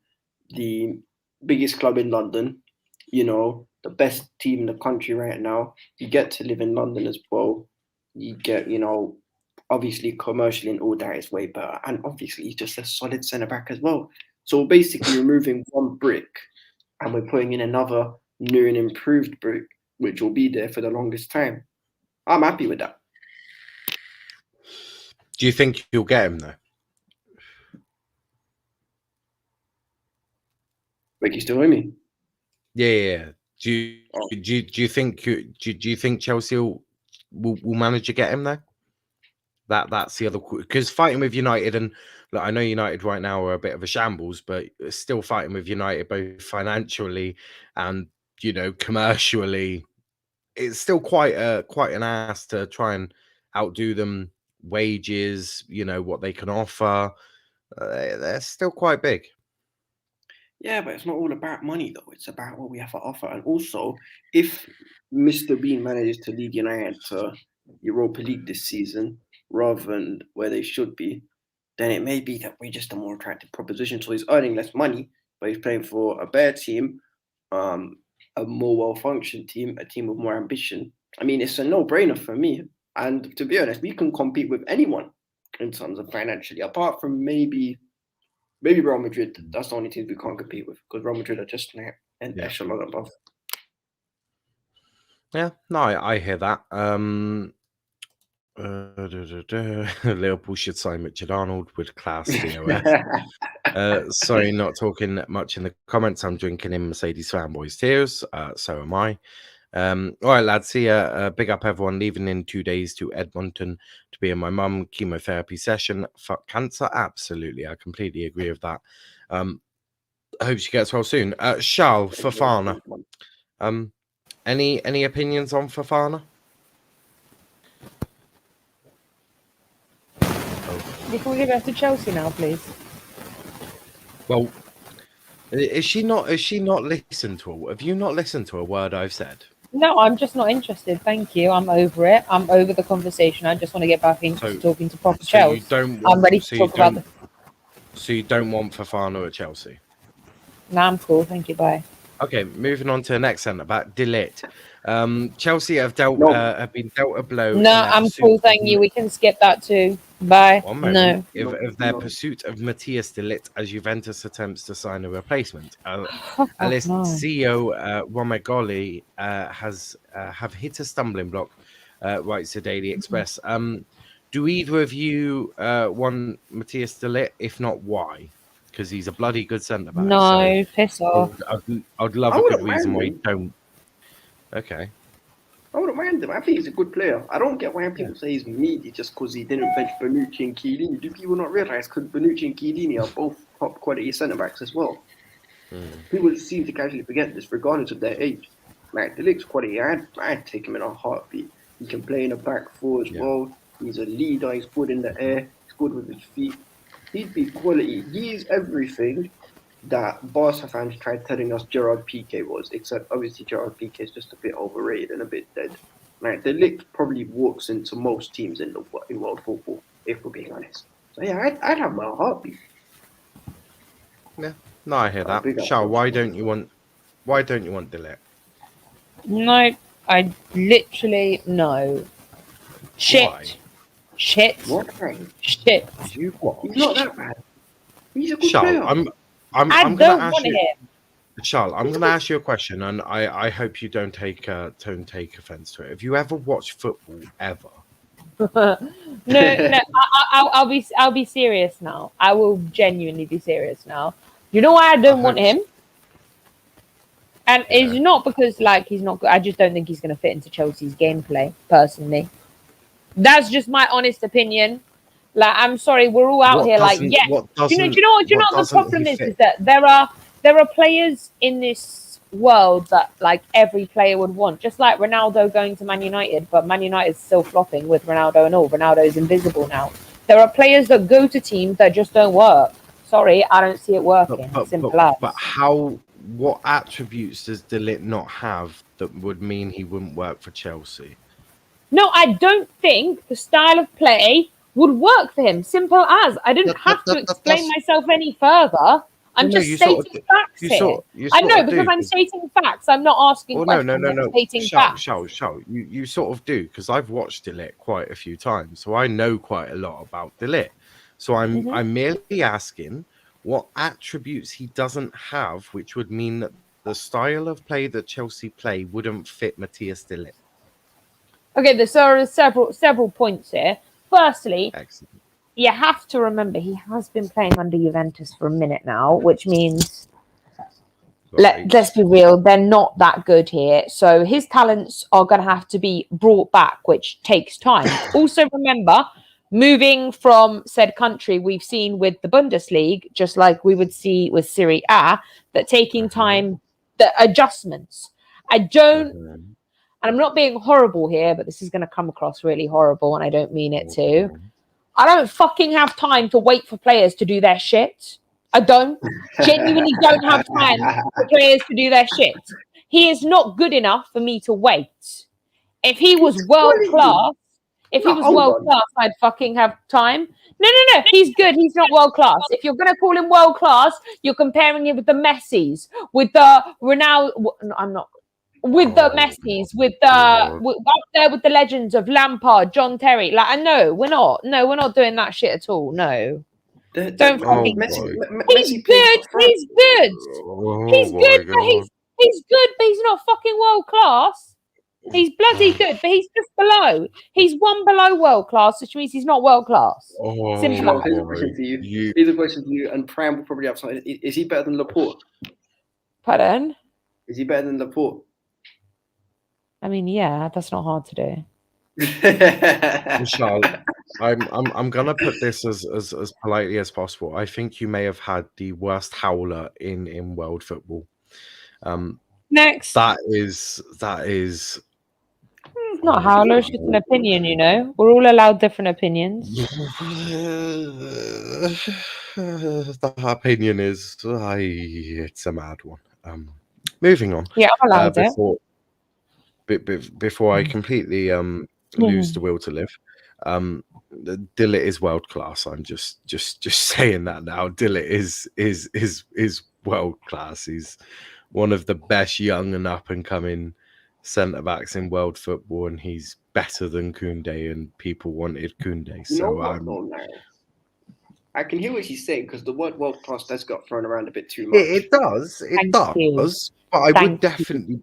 the biggest club in London, you know, the best team in the country right now. You get to live in London as well. You get, you know, obviously commercially and all that is way better. And obviously he's just a solid centre-back as well. So basically removing one brick and we're putting in another new and improved brick, which will be there for the longest time. I'm happy with that. Do you think you'll get him though? Like, you still with me? Yeah. Do you think Chelsea will manage to get him there? That's the other, because fighting with United, and look, I know United right now are a bit of a shambles, but still fighting with United both financially and, you know, commercially, it's still quite an ass to try and outdo them. Wages, you know, what they can offer, they're still quite big. Yeah, but it's not all about money, though. It's about what we have to offer. And also, if Mr. Bean manages to lead United to Europa League this season, rather than where they should be, then it may be that we're just a more attractive proposition. So he's earning less money, but he's playing for a better team, a more well-functioned team, a team with more ambition. I mean, it's a no-brainer for me. And to be honest, we can compete with anyone in terms of financially, apart from maybe Real Madrid. That's the only team we can't compete with, because Real Madrid are just an echelon above. Yeah, no, I hear that. Liverpool should sign Richard Arnold with class DOS. Sorry, not talking much in the comments. I'm drinking in Mercedes fanboys tears. So am I. All right, lads. See ya. Big up everyone leaving in 2 days to Edmonton to be in my mum chemotherapy session. Fuck cancer. Absolutely. I completely agree with that. I hope she gets well soon. Charl, Fofana. Any opinions on Fofana? Can we give it to Chelsea now, please? Well, is she not listened to? Have you not listened to a word I've said? No, I'm just not interested. Thank you. I'm over it. I'm over the conversation. I just want to get back into talking to proper Chelsea. I'm ready to talk about So you don't want Fofana at Chelsea? Nah, I'm cool. Thank you. Bye. Okay, moving on to the next centre back, De Ligt. Chelsea have been dealt a blow. No, I'm cool. Thank you. We can skip that too. Bye. No. If their pursuit of Matthias De Ligt as Juventus attempts to sign a replacement, Alice CEO Romagoli have hit a stumbling block, writes the Daily Express. Do either of you want Matthias De Ligt? If not, why? Because he's a bloody good centre back. No, so piss off. I'd love a good reason why you don't. Okay. I wouldn't mind him. I think he's a good player. I don't get why people say he's meaty just because he didn't bench Bonucci and Chiellini. Do people not realise because Bonucci and Chiellini are both top quality centre backs as well? People seem to casually forget this regardless of their age. Like, De Ligt's quality, I'd take him in a heartbeat. He can play in a back four as well. He's a leader. He's good in the air. He's good with his feet. He'd be quality. He's everything that Barca fans tried telling us Gerard Piqué was, except obviously Gerard Piqué is just a bit overrated and a bit dead. Like, De Ligt probably walks into most teams in world football, if we're being honest. So yeah, I'd have my heartbeat. Yeah, no, I hear that. Charl, why don't you want De Ligt? No, I literally no. Shit. Why? Shit. What? Shit. You what? He's not that bad. He's a good Charl, player. I don't want him. Charl, I'm going to ask you a question, and I hope you don't take offense to it. Have you ever watched football ever? No. I'll be serious now. I will genuinely be serious now. You know why I don't want him? And it's not because he's not good. I just don't think he's going to fit into Chelsea's gameplay. Personally, that's just my honest opinion. I'm sorry, we're all out here Do you know what the problem is that there are players in this world that every player would want. Just like Ronaldo going to Man United, but Man United's still flopping with Ronaldo and all. Ronaldo's invisible now. There are players that go to teams that just don't work. Sorry, I don't see it working. But what attributes does De Ligt not have that would mean he wouldn't work for Chelsea? No, I don't think the style of play would work for him. Simple as. I didn't have to explain myself any further. I'm just stating facts here. I know, because I'm stating facts. I'm not asking questions. No. I'm stating facts. Charl, you sort of do, because I've watched De Ligt quite a few times, so I know quite a lot about De Ligt. So I'm merely asking what attributes he doesn't have, which would mean that the style of play that Chelsea play wouldn't fit Matthias De Ligt. Okay, there are several points here. Firstly, excellent. You have to remember he has been playing under Juventus for a minute now, which means, let's be real, they're not that good here. So his talents are going to have to be brought back, which takes time. Also remember, moving from said country, we've seen with the Bundesliga, just like we would see with Serie A, that taking time, the adjustments. And I'm not being horrible here, but this is going to come across really horrible, and I don't mean it to. I don't fucking have time to wait for players to do their shit. I genuinely don't have time for players to do their shit. He is not good enough for me to wait. If he was world class, I'd fucking have time. No. He's good. He's not world class. If you're going to call him world class, you're comparing him with the Messis, with the Ronaldo. I'm not. With the Messis, with up there with the legends of Lampard, John Terry. No, we're not. No, we're not doing that shit at all. No. Don't fucking. He's good. He's good. He's good, but he's good, but he's not fucking world class. He's bloody good, but he's just below. He's one below world class, which means he's not world class. Simple. Here's a question to you. Here's a question to you, and Pram will probably have something. Is he better than Laporte? Pardon? Is he better than Laporte? I mean, yeah, that's not hard to do. Charl, I'm gonna put this as politely as possible. I think you may have had the worst howler in world football. Next. That is It's not a howler, it's just an opinion, you know. We're all allowed different opinions. The opinion is it's a mad one. Moving on. Yeah, I'm allowed before I completely lose the will to live. Dillit is world class. I'm just saying that now. Dillit is world class. He's one of the best young and up and coming centre backs in world football, and he's better than Koundé, and people wanted Koundé. So I can hear what she's saying, because the word world class does got thrown around a bit too much. It does. But I would definitely.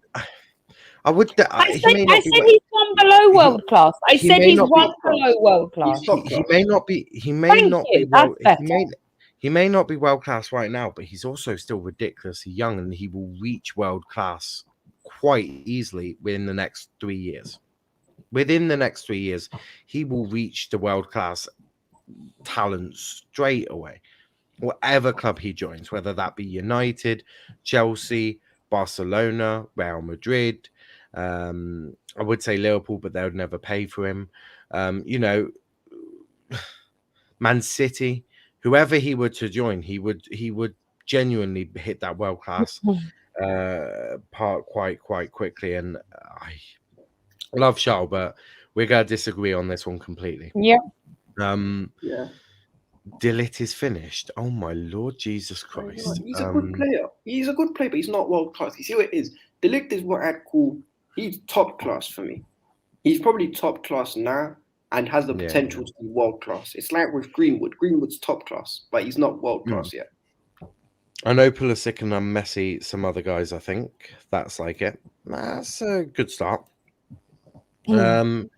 I said he's one below world class. I said he's one below world class. He may not be. He may not be. He may not be world class right now, but he's also still ridiculously young, and he will reach world class quite easily within the next 3 years. Within the next 3 years, he will reach the world class talent straight away. Whatever club he joins, whether that be United, Chelsea, Barcelona, Real Madrid. I would say Liverpool, but they would never pay for him. Man City, whoever he were to join, he would genuinely hit that world class part quite quickly. And I love Charl, but we're gonna disagree on this one completely. Yeah. Dillit is finished. Oh my Lord Jesus Christ! He's a good player. He's a good player, but he's not world class. You see what it is? Dillit is what I'd call. He's top class for me. He's probably top class now and has the potential to be world class. It's like with Greenwood. Greenwood's top class, but he's not world class yet. I know Pulisic and Messi, some other guys. I think that's like it. That's a good start. Man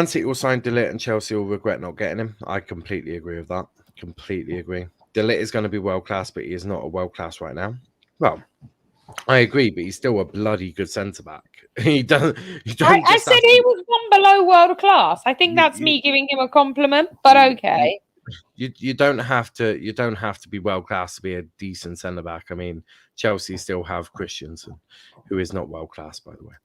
City will sign Dillit and Chelsea will regret not getting him. I completely agree with that. Completely agree. Dillit is going to be world class, but he is not a world class right now. Well, I agree, but he's still a bloody good centre back. I said he was one below world class. I think that's me giving him a compliment, but okay. You don't have to be world class to be a decent centre back. I mean, Chelsea still have Christensen, who is not world class, by the way.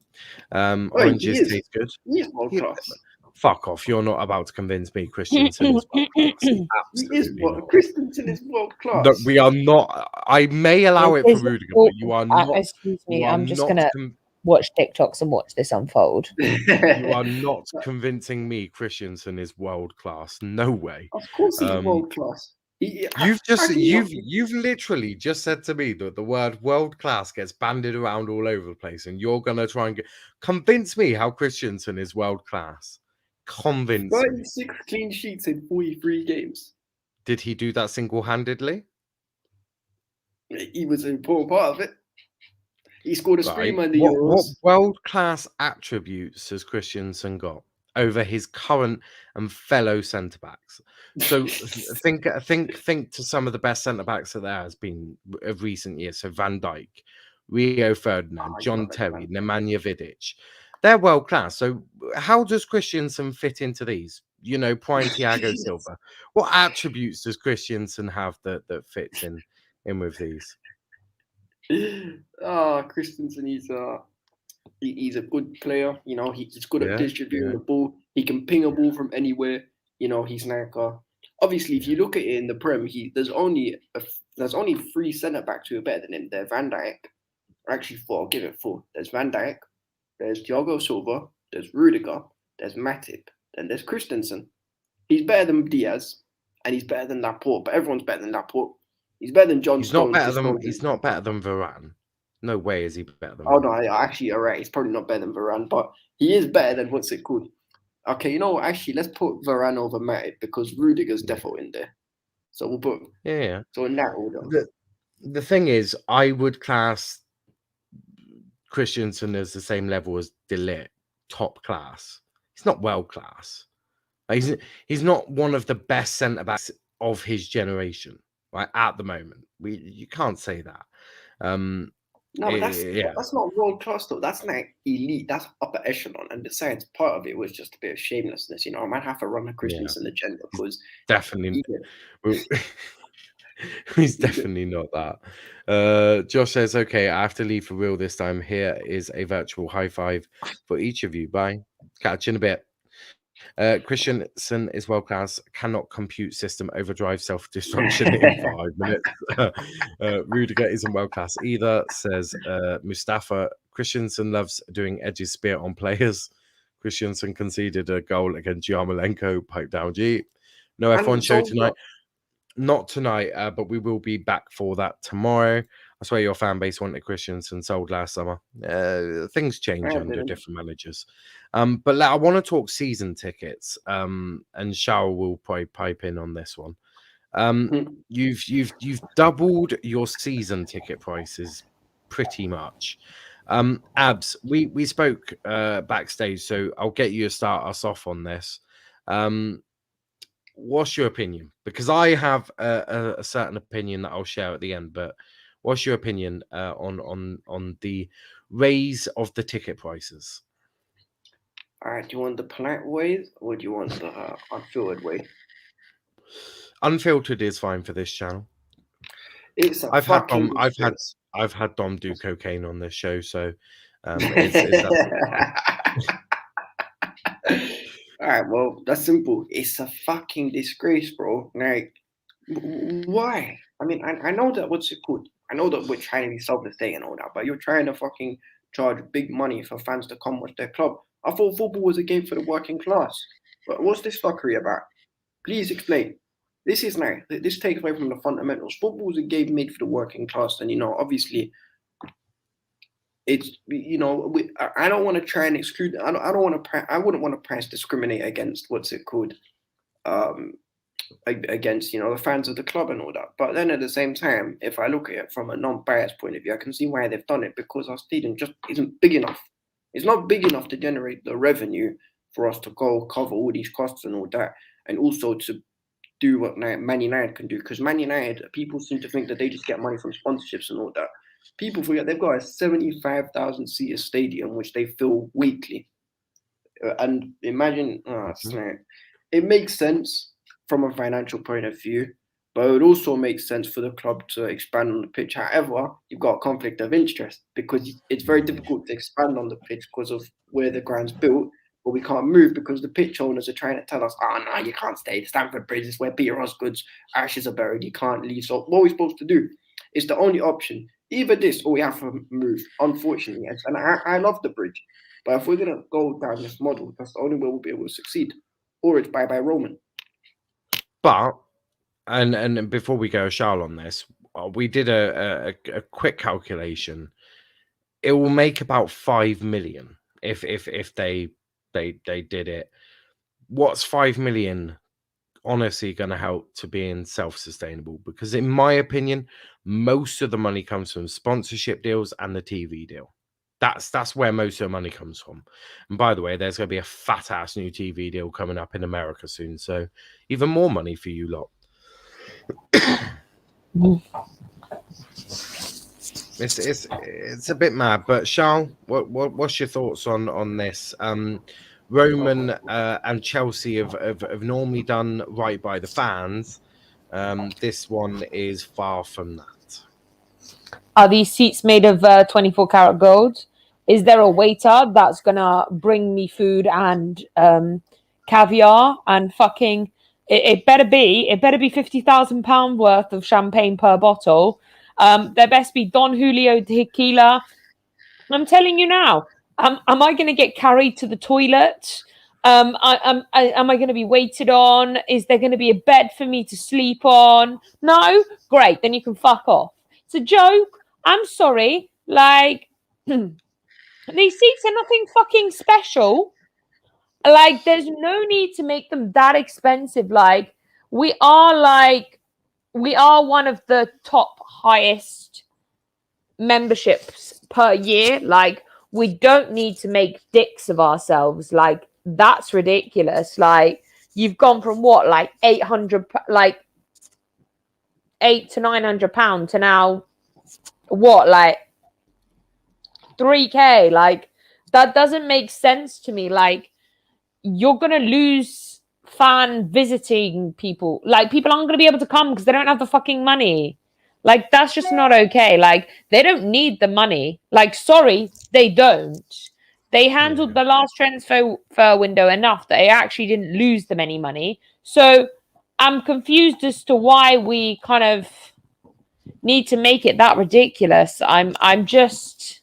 Oranges taste good. He is world class. Fuck off! You're not about to convince me Christensen is world class. Christensen is world class. No, we are not. I may allow it for Rudiger, but you are not. Excuse me, I'm just gonna watch TikToks and watch this unfold. You are not convincing me Christensen is world class. No way. Of course he's world class. You've literally just said to me that the word world class gets bandied around all over the place, and you're gonna try and convince me how Christensen is world class. Convince 36 me. Clean sheets in 43 games. Did he do that single-handedly? He was an important part of it. He scored a screamer in the Euros. What world-class attributes has Christensen got over his current and fellow centre-backs? So think to some of the best centre-backs that there has been of recent years. So Van Dijk, Rio Ferdinand, John Terry, Nemanja Vidic. They're world class. So how does Christensen fit into these? Prime Thiago Silva. What attributes does Christensen have that fits in with these? Christensen, he's a good player. He's good at distributing the ball. He can ping a ball from anywhere. He's like obviously, if you look at it in the Prem, there's only 3 centre backs who are better than him. They're Van Dijk. Actually, 4. I'll give it 4. There's Van Dijk. There's Thiago Silva, there's Rudiger, there's Matip, then there's Christensen. He's better than Diaz, and he's better than Laporte, but everyone's better than Laporte. He's better than John Stones. He's not better than Varane. No way is he better than Varane. No, actually, you're right. He's probably not better than Varane, but he is better than what's it called? Okay, actually, let's put Varane over Matip because Rudiger's definitely in there. So we'll put... Yeah. So in that order. The thing is, I would class Christensen is the same level as De Ligt, top class. He's not world class. He's not one of the best centre backs of his generation, right? At the moment, you can't say that. No, but that's not world class though. That's like elite. That's upper echelon. And besides, part of it was just a bit of shamelessness. I might have to run a Christensen agenda because definitely. He's definitely not that. Josh says, okay, I have to leave for real this time. Here is a virtual high five for each of you. Bye. Catch you in a bit. Christensen is world class, cannot compute system overdrive self-destruction in 5 minutes. Rudiger isn't world class either, says Mustafa. Christensen loves doing edgy spear on players. Christensen conceded a goal against Yarmolenko, pipe down G. No F1 show tonight. Not tonight, but we will be back for that tomorrow. I swear your fan base wanted Christensen sold last summer. Things change under different managers. But I want to talk season tickets. And Charl will probably pipe in on this one. You've doubled your season ticket prices pretty much. Abs, we spoke backstage, so I'll get you to start us off on this. What's your opinion? Because I have a certain opinion that I'll share at the end, but what's your opinion on the raise of the ticket prices? All right, do you want the polite way or do you want the unfiltered way? Unfiltered is fine for this channel. I've had Dom do cocaine on this show, so all right, well, that's simple. It's a fucking disgrace, bro. Like, why? I mean, I know that what's it called? I know that we're trying to be self-sustaining and all that, but you're trying to fucking charge big money for fans to come watch their club. I thought football was a game for the working class. But what's this fuckery about? Please explain. This is nice. This takes away from the fundamentals. Football is a game made for the working class, and obviously, it's I don't want to try and exclude. I wouldn't want to price discriminate against what's it called, against the fans of the club and all that. But then at the same time, if I look at it from a non-biased point of view, I can see why they've done it, because our stadium just isn't big enough. It's not big enough to generate the revenue for us to go cover all these costs and all that, and also to do what Man United can do. Because Man United, people seem to think that they just get money from sponsorships and all that. People forget they've got a 75,000 seater stadium which they fill weekly. And imagine, it makes sense from a financial point of view, but it would also make sense for the club to expand on the pitch. However, you've got a conflict of interest because it's very difficult to expand on the pitch because of where the ground's built, but we can't move because the pitch owners are trying to tell us, no, you can't stay. Stamford Bridge is where Peter Osgood's ashes are buried. You can't leave. So what are we supposed to do? It's the only option. Either this or we have to move, unfortunately. And I love the bridge. But if we're going to go down this model, that's the only way we'll be able to succeed. Or it's bye-bye Roman. But, and before we go, Charl, on this, we did a quick calculation. It will make about 5 million if they did it. What's 5 million honestly going to help to being self-sustainable? Because in my opinion, most of the money comes from sponsorship deals and the TV deal. That's where most of the money comes from. And by the way, there's going to be a fat ass new TV deal coming up in America soon, so even more money for you lot. It's a bit mad, but Charl, what's your thoughts on this? Roman and Chelsea have normally done right by the fans. This one is far from that. Are these seats made of 24 karat gold? Is there a waiter that's gonna bring me food and caviar and fucking? It better be £50,000 worth of champagne per bottle. There best be Don Julio tequila. I'm telling you now. Am I going to get carried to the toilet? Am I going to be waited on? Is there going to be a bed for me to sleep on? No? Great. Then you can fuck off. It's a joke. I'm sorry. Like, these seats are nothing fucking special. Like, there's no need to make them that expensive. Like, we are one of the top highest memberships per year. Like, we don't need to make dicks of ourselves. Like, that's ridiculous. Like, you've gone from what, like 800, like £800 to £900 to now what, like 3K? Like, that doesn't make sense to me. Like, you're gonna lose fan visiting people. Like, people aren't gonna be able to come because they don't have the fucking money. Like, that's just not okay. Like, they don't need the money. Like, sorry, they don't. They handled the last transfer window enough that they actually didn't lose them any money. So I'm confused as to why we kind of need to make it that ridiculous. I'm just...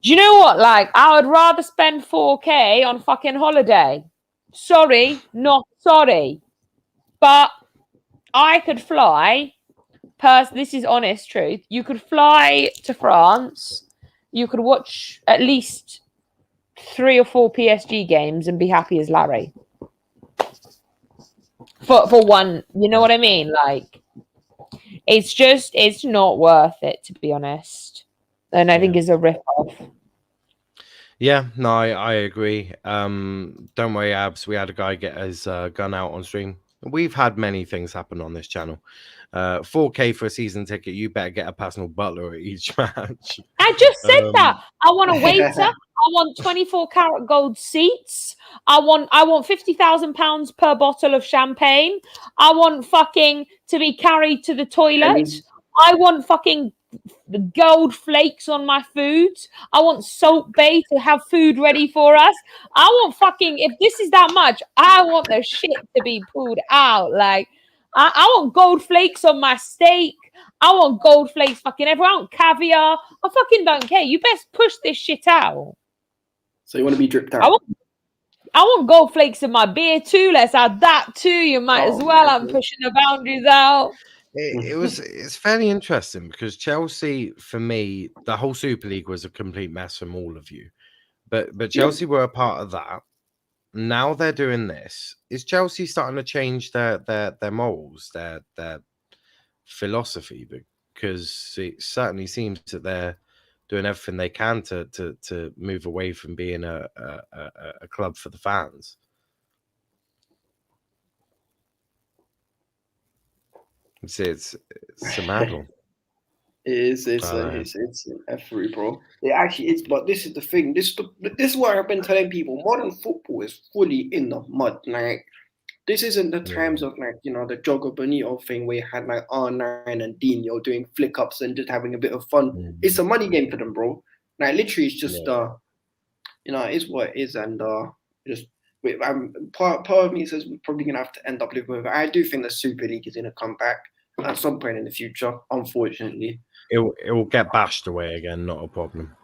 Do you know what? Like, I would rather spend 4K on fucking holiday. Sorry, not sorry. But I could fly... this is honest truth. You could fly to France. You could watch at least 3 or 4 PSG games and be happy as Larry. For one, you know what I mean? Like, it's not worth it, to be honest. And I think it's a rip-off. Yeah, no, I agree. Don't worry, Abs. We had a guy get his gun out on stream. We've had many things happen on this channel. 4K for a season ticket. You better get a personal butler at each match. I just said that. I want a waiter. I want 24-karat gold seats. I want £50,000 per bottle of champagne. I want fucking to be carried to the toilet. I want fucking gold flakes on my food. I want Salt Bay to have food ready for us. I want fucking, if this is that much, I want the shit to be pulled out. Like, I want gold flakes on my steak. I want gold flakes fucking everywhere. I want caviar. I fucking don't care. You best push this shit out. So you want to be dripped out? I want gold flakes in my beer too. Let's add that too. You might as well. I'm pushing the boundaries out. It's fairly interesting because Chelsea, for me, the whole Super League was a complete mess from all of you. But Chelsea were a part of that. Now they're doing this. Is Chelsea starting to change their morals, their philosophy? Because it certainly seems that they're doing everything they can to move away from being a club for the fans. It's a mad one. It's an effery, bro. It actually is, but this is the thing. This is what I've been telling people. Modern football is fully in the mud. Like, this isn't the times of, like, you know, the Jogger Bonito thing where you had like R9 and Dino doing flick ups and just having a bit of fun. It's a money game for them, bro. Like, literally, it's just you know, it is what it is, and just part of me says we're probably gonna have to end up living with it. I do think the Super League is gonna come back at some point in the future, unfortunately. It will get bashed away again, not a problem.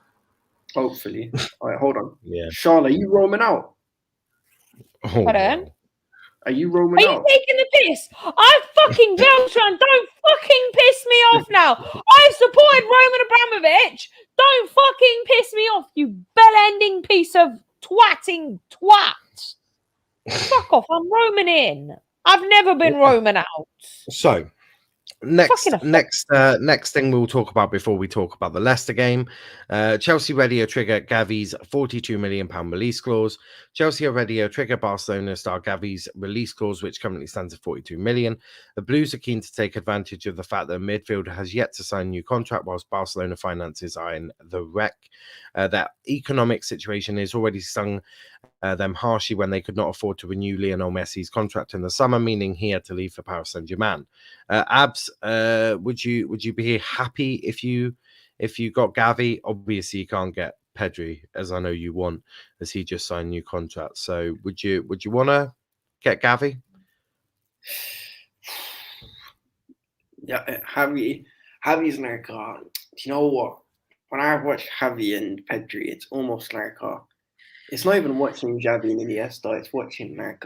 Hopefully. All right, hold on. Yeah. Charl, are you roaming out? Pardon? Are you roaming out? Are you taking the piss? I fucking Beltran, don't fucking piss me off now. I supported Roman Abramovich. Don't fucking piss me off, you bell-ending piece of twatting twat. Fuck off, I'm roaming in. I've never been roaming out. So, next thing we'll talk about before we talk about the Leicester game. Chelsea ready to trigger Gavi's £42 million release clause. Chelsea are ready to trigger Barcelona star Gavi's release clause, which currently stands at £42 million. The Blues are keen to take advantage of the fact that midfielder has yet to sign a new contract, whilst Barcelona finances are in the wreck. That economic situation is already stung them harshly when they could not afford to renew Lionel Messi's contract in the summer, meaning he had to leave for Paris Saint-Germain. Abs, would you be happy if you got Gavi? Obviously, you can't get Pedri, as I know you want, as he just signed a new contract. So, would you want to get Gavi? Yeah, Javi's like, you know what? When I watch Javi and Pedri, it's almost like it's not even watching Xavi and Iniesta. It's watching like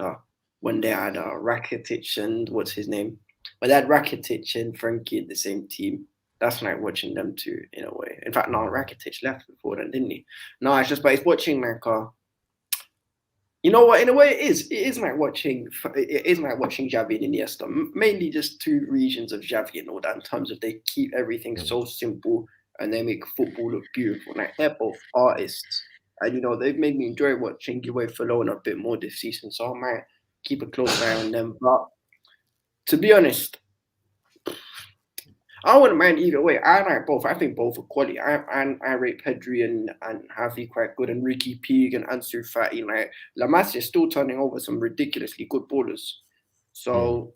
when they had Rakitic and what's his name? But they had Rakitic and Frankie in the same team. That's like watching them two in a way. In fact, no, Rakitic left before then, didn't he? No, it's watching like You know what? In a way, it is. It is like watching. It is like watching Xavi and Iniesta. Mainly just two regions of Xavi and all that. In terms of they keep everything so simple and they make football look beautiful. Like they're both artists, and they've made me enjoy watching Giwe Falona a bit more this season. So I might keep a close eye on them. But to be honest, I wouldn't mind either way. I like both. I think both are quality. I rate Pedri and Javi quite good, and Ricky Puig and Ansu Fati. Like La Masia is still turning over some ridiculously good ballers. So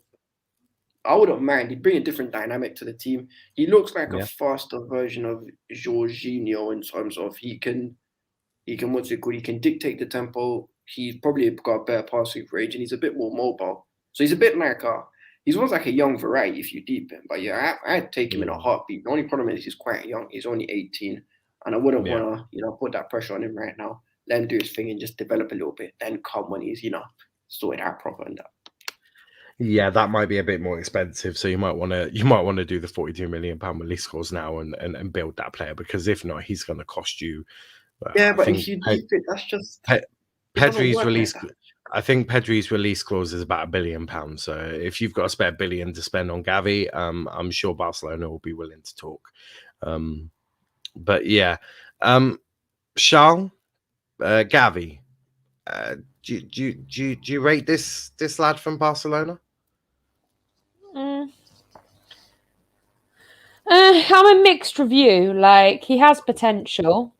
I wouldn't mind. He'd bring a different dynamic to the team. He looks like a faster version of Jorginho in terms of he can what's it called? He can dictate the tempo. He's probably got a better passing range, and he's a bit more mobile. So he's a bit like he's almost like a young variety if you deep him. But yeah, I'd take him in a heartbeat. The only problem is he's quite young. He's only 18, and I wouldn't want to put that pressure on him right now. Let him do his thing and just develop a little bit. Then come when he's sorted out proper and that. Yeah, that might be a bit more expensive. So you might want to do the £42 million release clause now and build that player, because if not, he's going to cost you. But if you deep it, that's just Pedri's release. I think Pedri's release clause is about £1 billion. So if you've got a spare $1 billion to spend on Gavi, I'm sure Barcelona will be willing to talk. But yeah, Charl, Gavi, do you rate this lad from Barcelona? I'm a mixed review. Like, he has potential.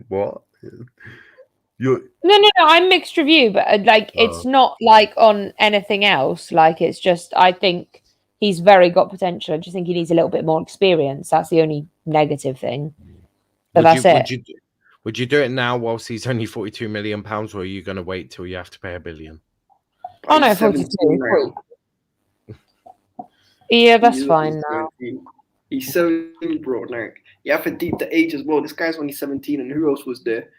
What? No, I'm mixed review, but it's not like on anything else. Like, it's just, I think he's got potential. I just think he needs a little bit more experience. That's the only negative thing. But that's it. Would you do it now whilst he's only £42 million, or are you going to wait till you have to pay $1 billion? Oh no, 42. Yeah, that's fine now. He's 17, bro. Like, you have to deep the age as well. This guy's only 17, and who else was there?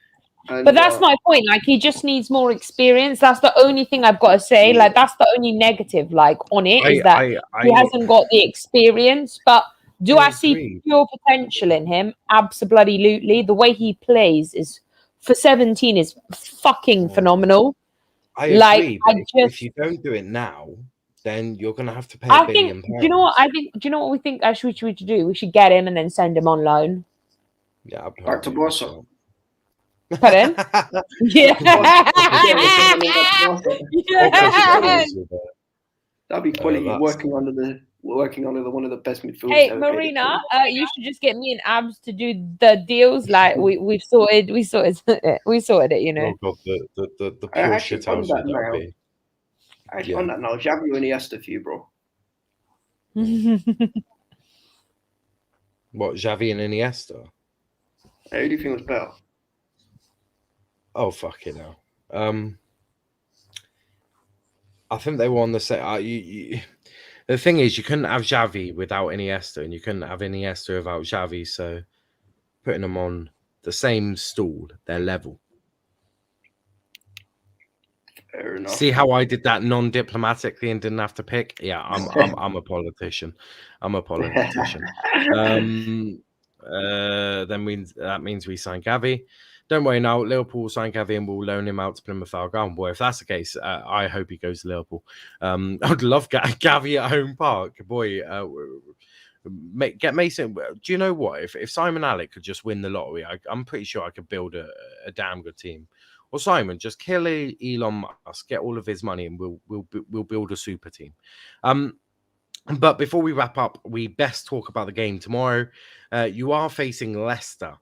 But that's my point. Like, he just needs more experience. That's the only thing I've got to say. Like, that's the only negative, like, on it, is that he hasn't got the experience. But do I see pure potential in him? Absolutely. The way he plays is, for 17, is fucking phenomenal. I agree. If you don't do it now, then you're going to have to pay £1 billion. Do you know what I think? Do you know what we think we should do? We should get him and then send him on loan. Yeah, back to Barca. Pardon? Yeah. That'd be quality. Working under the one of the best midfielders. Hey, Marina, you should just get me and Abs to do the deals. Like we sorted it. You know. Oh God, the pure shit house that would be. Actually, on that now, Xavi and Iniesta for you, bro. What, Xavi and Iniesta? Who do you think was better? Oh, fucking hell. I think they were on the same. The thing is, you couldn't have Xavi without Iniesta, and you couldn't have Iniesta without Xavi. So putting them on the same stool, they're level. Fair enough. See how I did that non-diplomatically and didn't have to pick? Yeah, I'm a politician. I'm a politician. Then that means we sign Gavi. Don't worry now, Liverpool will sign Gavi and we'll loan him out to Plymouth Albion. Boy, if that's the case, I hope he goes to Liverpool. I'd love Gavi at home park. Boy, get Mason. Do you know what? If Simon Alec could just win the lottery, I'm pretty sure I could build a damn good team. Or Simon, just kill Elon Musk, get all of his money, and we'll build a super team. But before we wrap up, we best talk about the game tomorrow. You are facing Leicester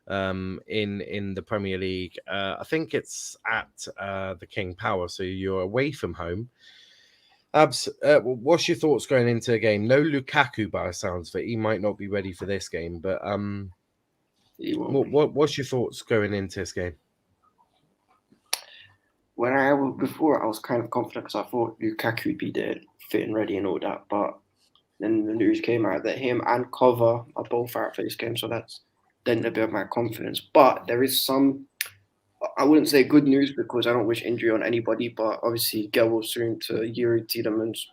in the Premier League. I think it's at the King Power, so you're away from home. Abs, what's your thoughts going into the game? No Lukaku by the sounds of it. He might not be ready for this game, but what's your thoughts going into this game? Before I was kind of confident because I thought Lukaku would be there, fit and ready and all that, but then the news came out that him and Cover are both out for this game, so that's then a bit of my confidence. But there is some, I wouldn't say good news because I don't wish injury on anybody, but obviously Gel will soon to Yuri Tielemans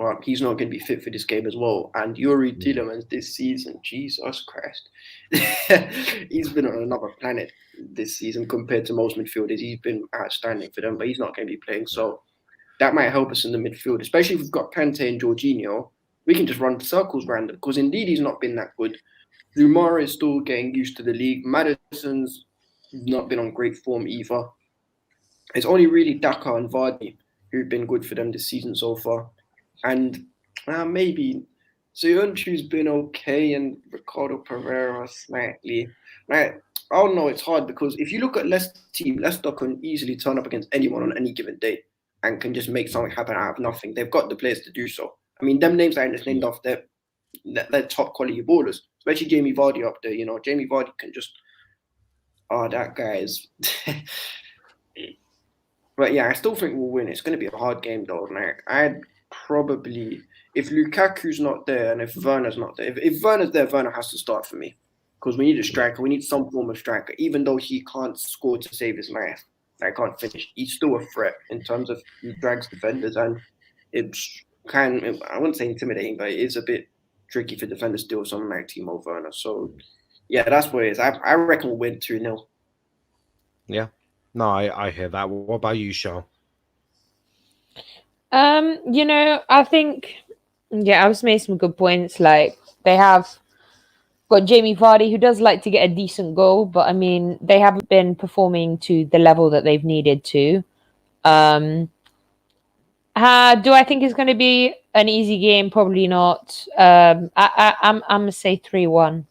but he's not going to be fit for this game as well. And Yuri Tillemans this season, Jesus Christ, he's been on another planet this season compared to most midfielders. He's been outstanding for them, but he's not going to be playing. So that might help us in the midfield, especially if we've got Kante and Jorginho. We can just run circles around them because indeed he's not been that good. Lumara is still getting used to the league. Maddison's not been on great form either. It's only really Daka and Vardy who've been good for them this season so far. And maybe Soyuncu's been okay and Ricardo Pereira slightly. Right. I don't know, it's hard because if you look at Leicester's team, Leicester can easily turn up against anyone on any given day and can just make something happen out of nothing. They've got the players to do so. I mean, them names I just named off, they're top quality ballers, especially Jamie Vardy up there. You know, Jamie Vardy can just, that guy is. But yeah, I still think we'll win. It's going to be a hard game though. Like, I'd probably, if Lukaku's not there and if Werner's not there, if Werner's there, Werner has to start for me. Because we need a striker. We need some form of striker. Even though he can't score to save his life, like, can't finish, he's still a threat in terms of he drags defenders. And it's I wouldn't say intimidating, but it is a bit tricky for defenders to deal with someone like Timo Werner. So, yeah, that's what it is. I reckon we'll win 2-0. Yeah. No, I hear that. What about you, Charl? You know, I think, I was made some good points. Like, they have got Jamie Vardy, who does like to get a decent goal, but I mean, they haven't been performing to the level that they've needed to. Do I think it's going to be an easy game? Probably not. I'm gonna say 3-1.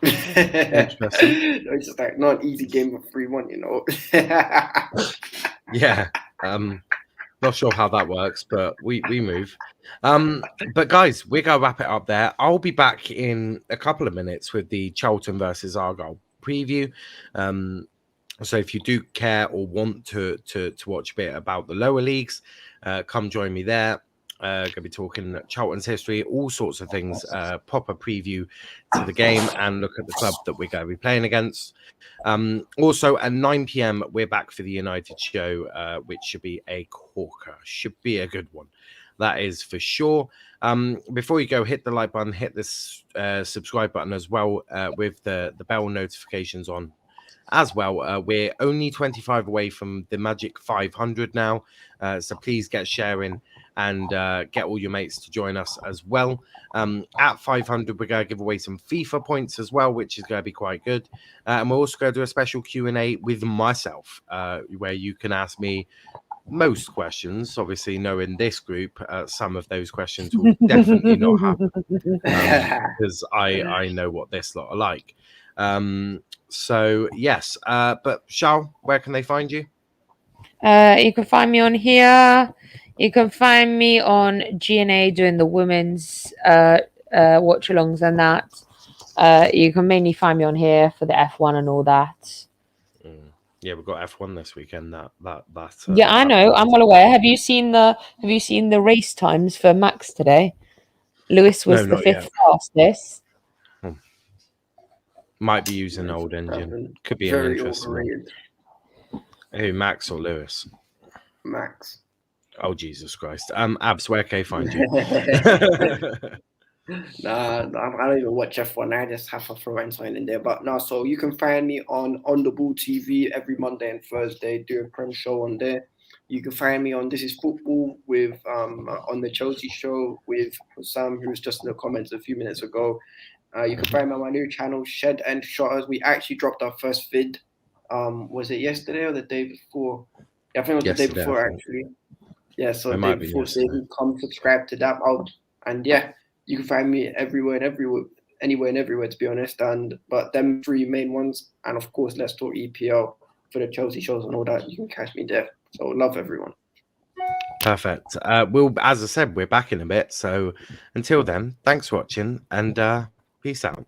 It's just like not an easy game of 3-1, you know. Yeah. Not sure how that works, but we move. But guys, we're gonna wrap it up there. I'll be back in a couple of minutes with the Charlton versus Argyle preview. So if you do care or want to watch a bit about the lower leagues, come join me there. Going to be talking Charlton's history, all sorts of things, proper preview to the game and look at the club that we're going to be playing against. Also at 9 p.m, we're back for the United show, which should be a corker, should be a good one. That is for sure. Before you go, hit the like button, hit this subscribe button as well with the bell notifications on as well. We're only 25 away from the magic 500 now. So please get sharing and get all your mates to join us as well. At 500, we're going to give away some FIFA points as well, which is going to be quite good. And we're also going to do a special Q&A with myself, where you can ask me most questions. Obviously, knowing this group, some of those questions will definitely not happen because I know what this lot are like. So, yes. But, Charl, where can they find you? You can find me on here. You can find me on GNA doing the women's watch-alongs and that. You can mainly find me on here for the F1 and all that. Yeah, we've got F1 this weekend. Yeah, I know. I'm well aware. Have you seen the race times for Max today? Lewis was the 5th fastest. Might be using an old engine. Could be an interesting one. Who, Max or Lewis? Max. Oh, Jesus Christ. Abs, where can I find you? Nah, I don't even watch F1. I just have to throw in something in there. But no, so you can find me on the Ball TV every Monday and Thursday, do a Prem show on there. You can find me on This Is Football with on the Chelsea show with Sam, who was just in the comments a few minutes ago. You can find me on my new channel, Shed and Shutters. We actually dropped our first vid. Was it yesterday or the day before? Yeah, I think it was the day before, actually. Yeah, so the day before, so you can come subscribe to that. And yeah, you can find me anywhere and everywhere, to be honest. But them 3 main ones, and of course, Let's Talk EPL for the Chelsea shows and all that. You can catch me there. So love everyone. Perfect. As I said, we're back in a bit. So until then, thanks for watching and peace out.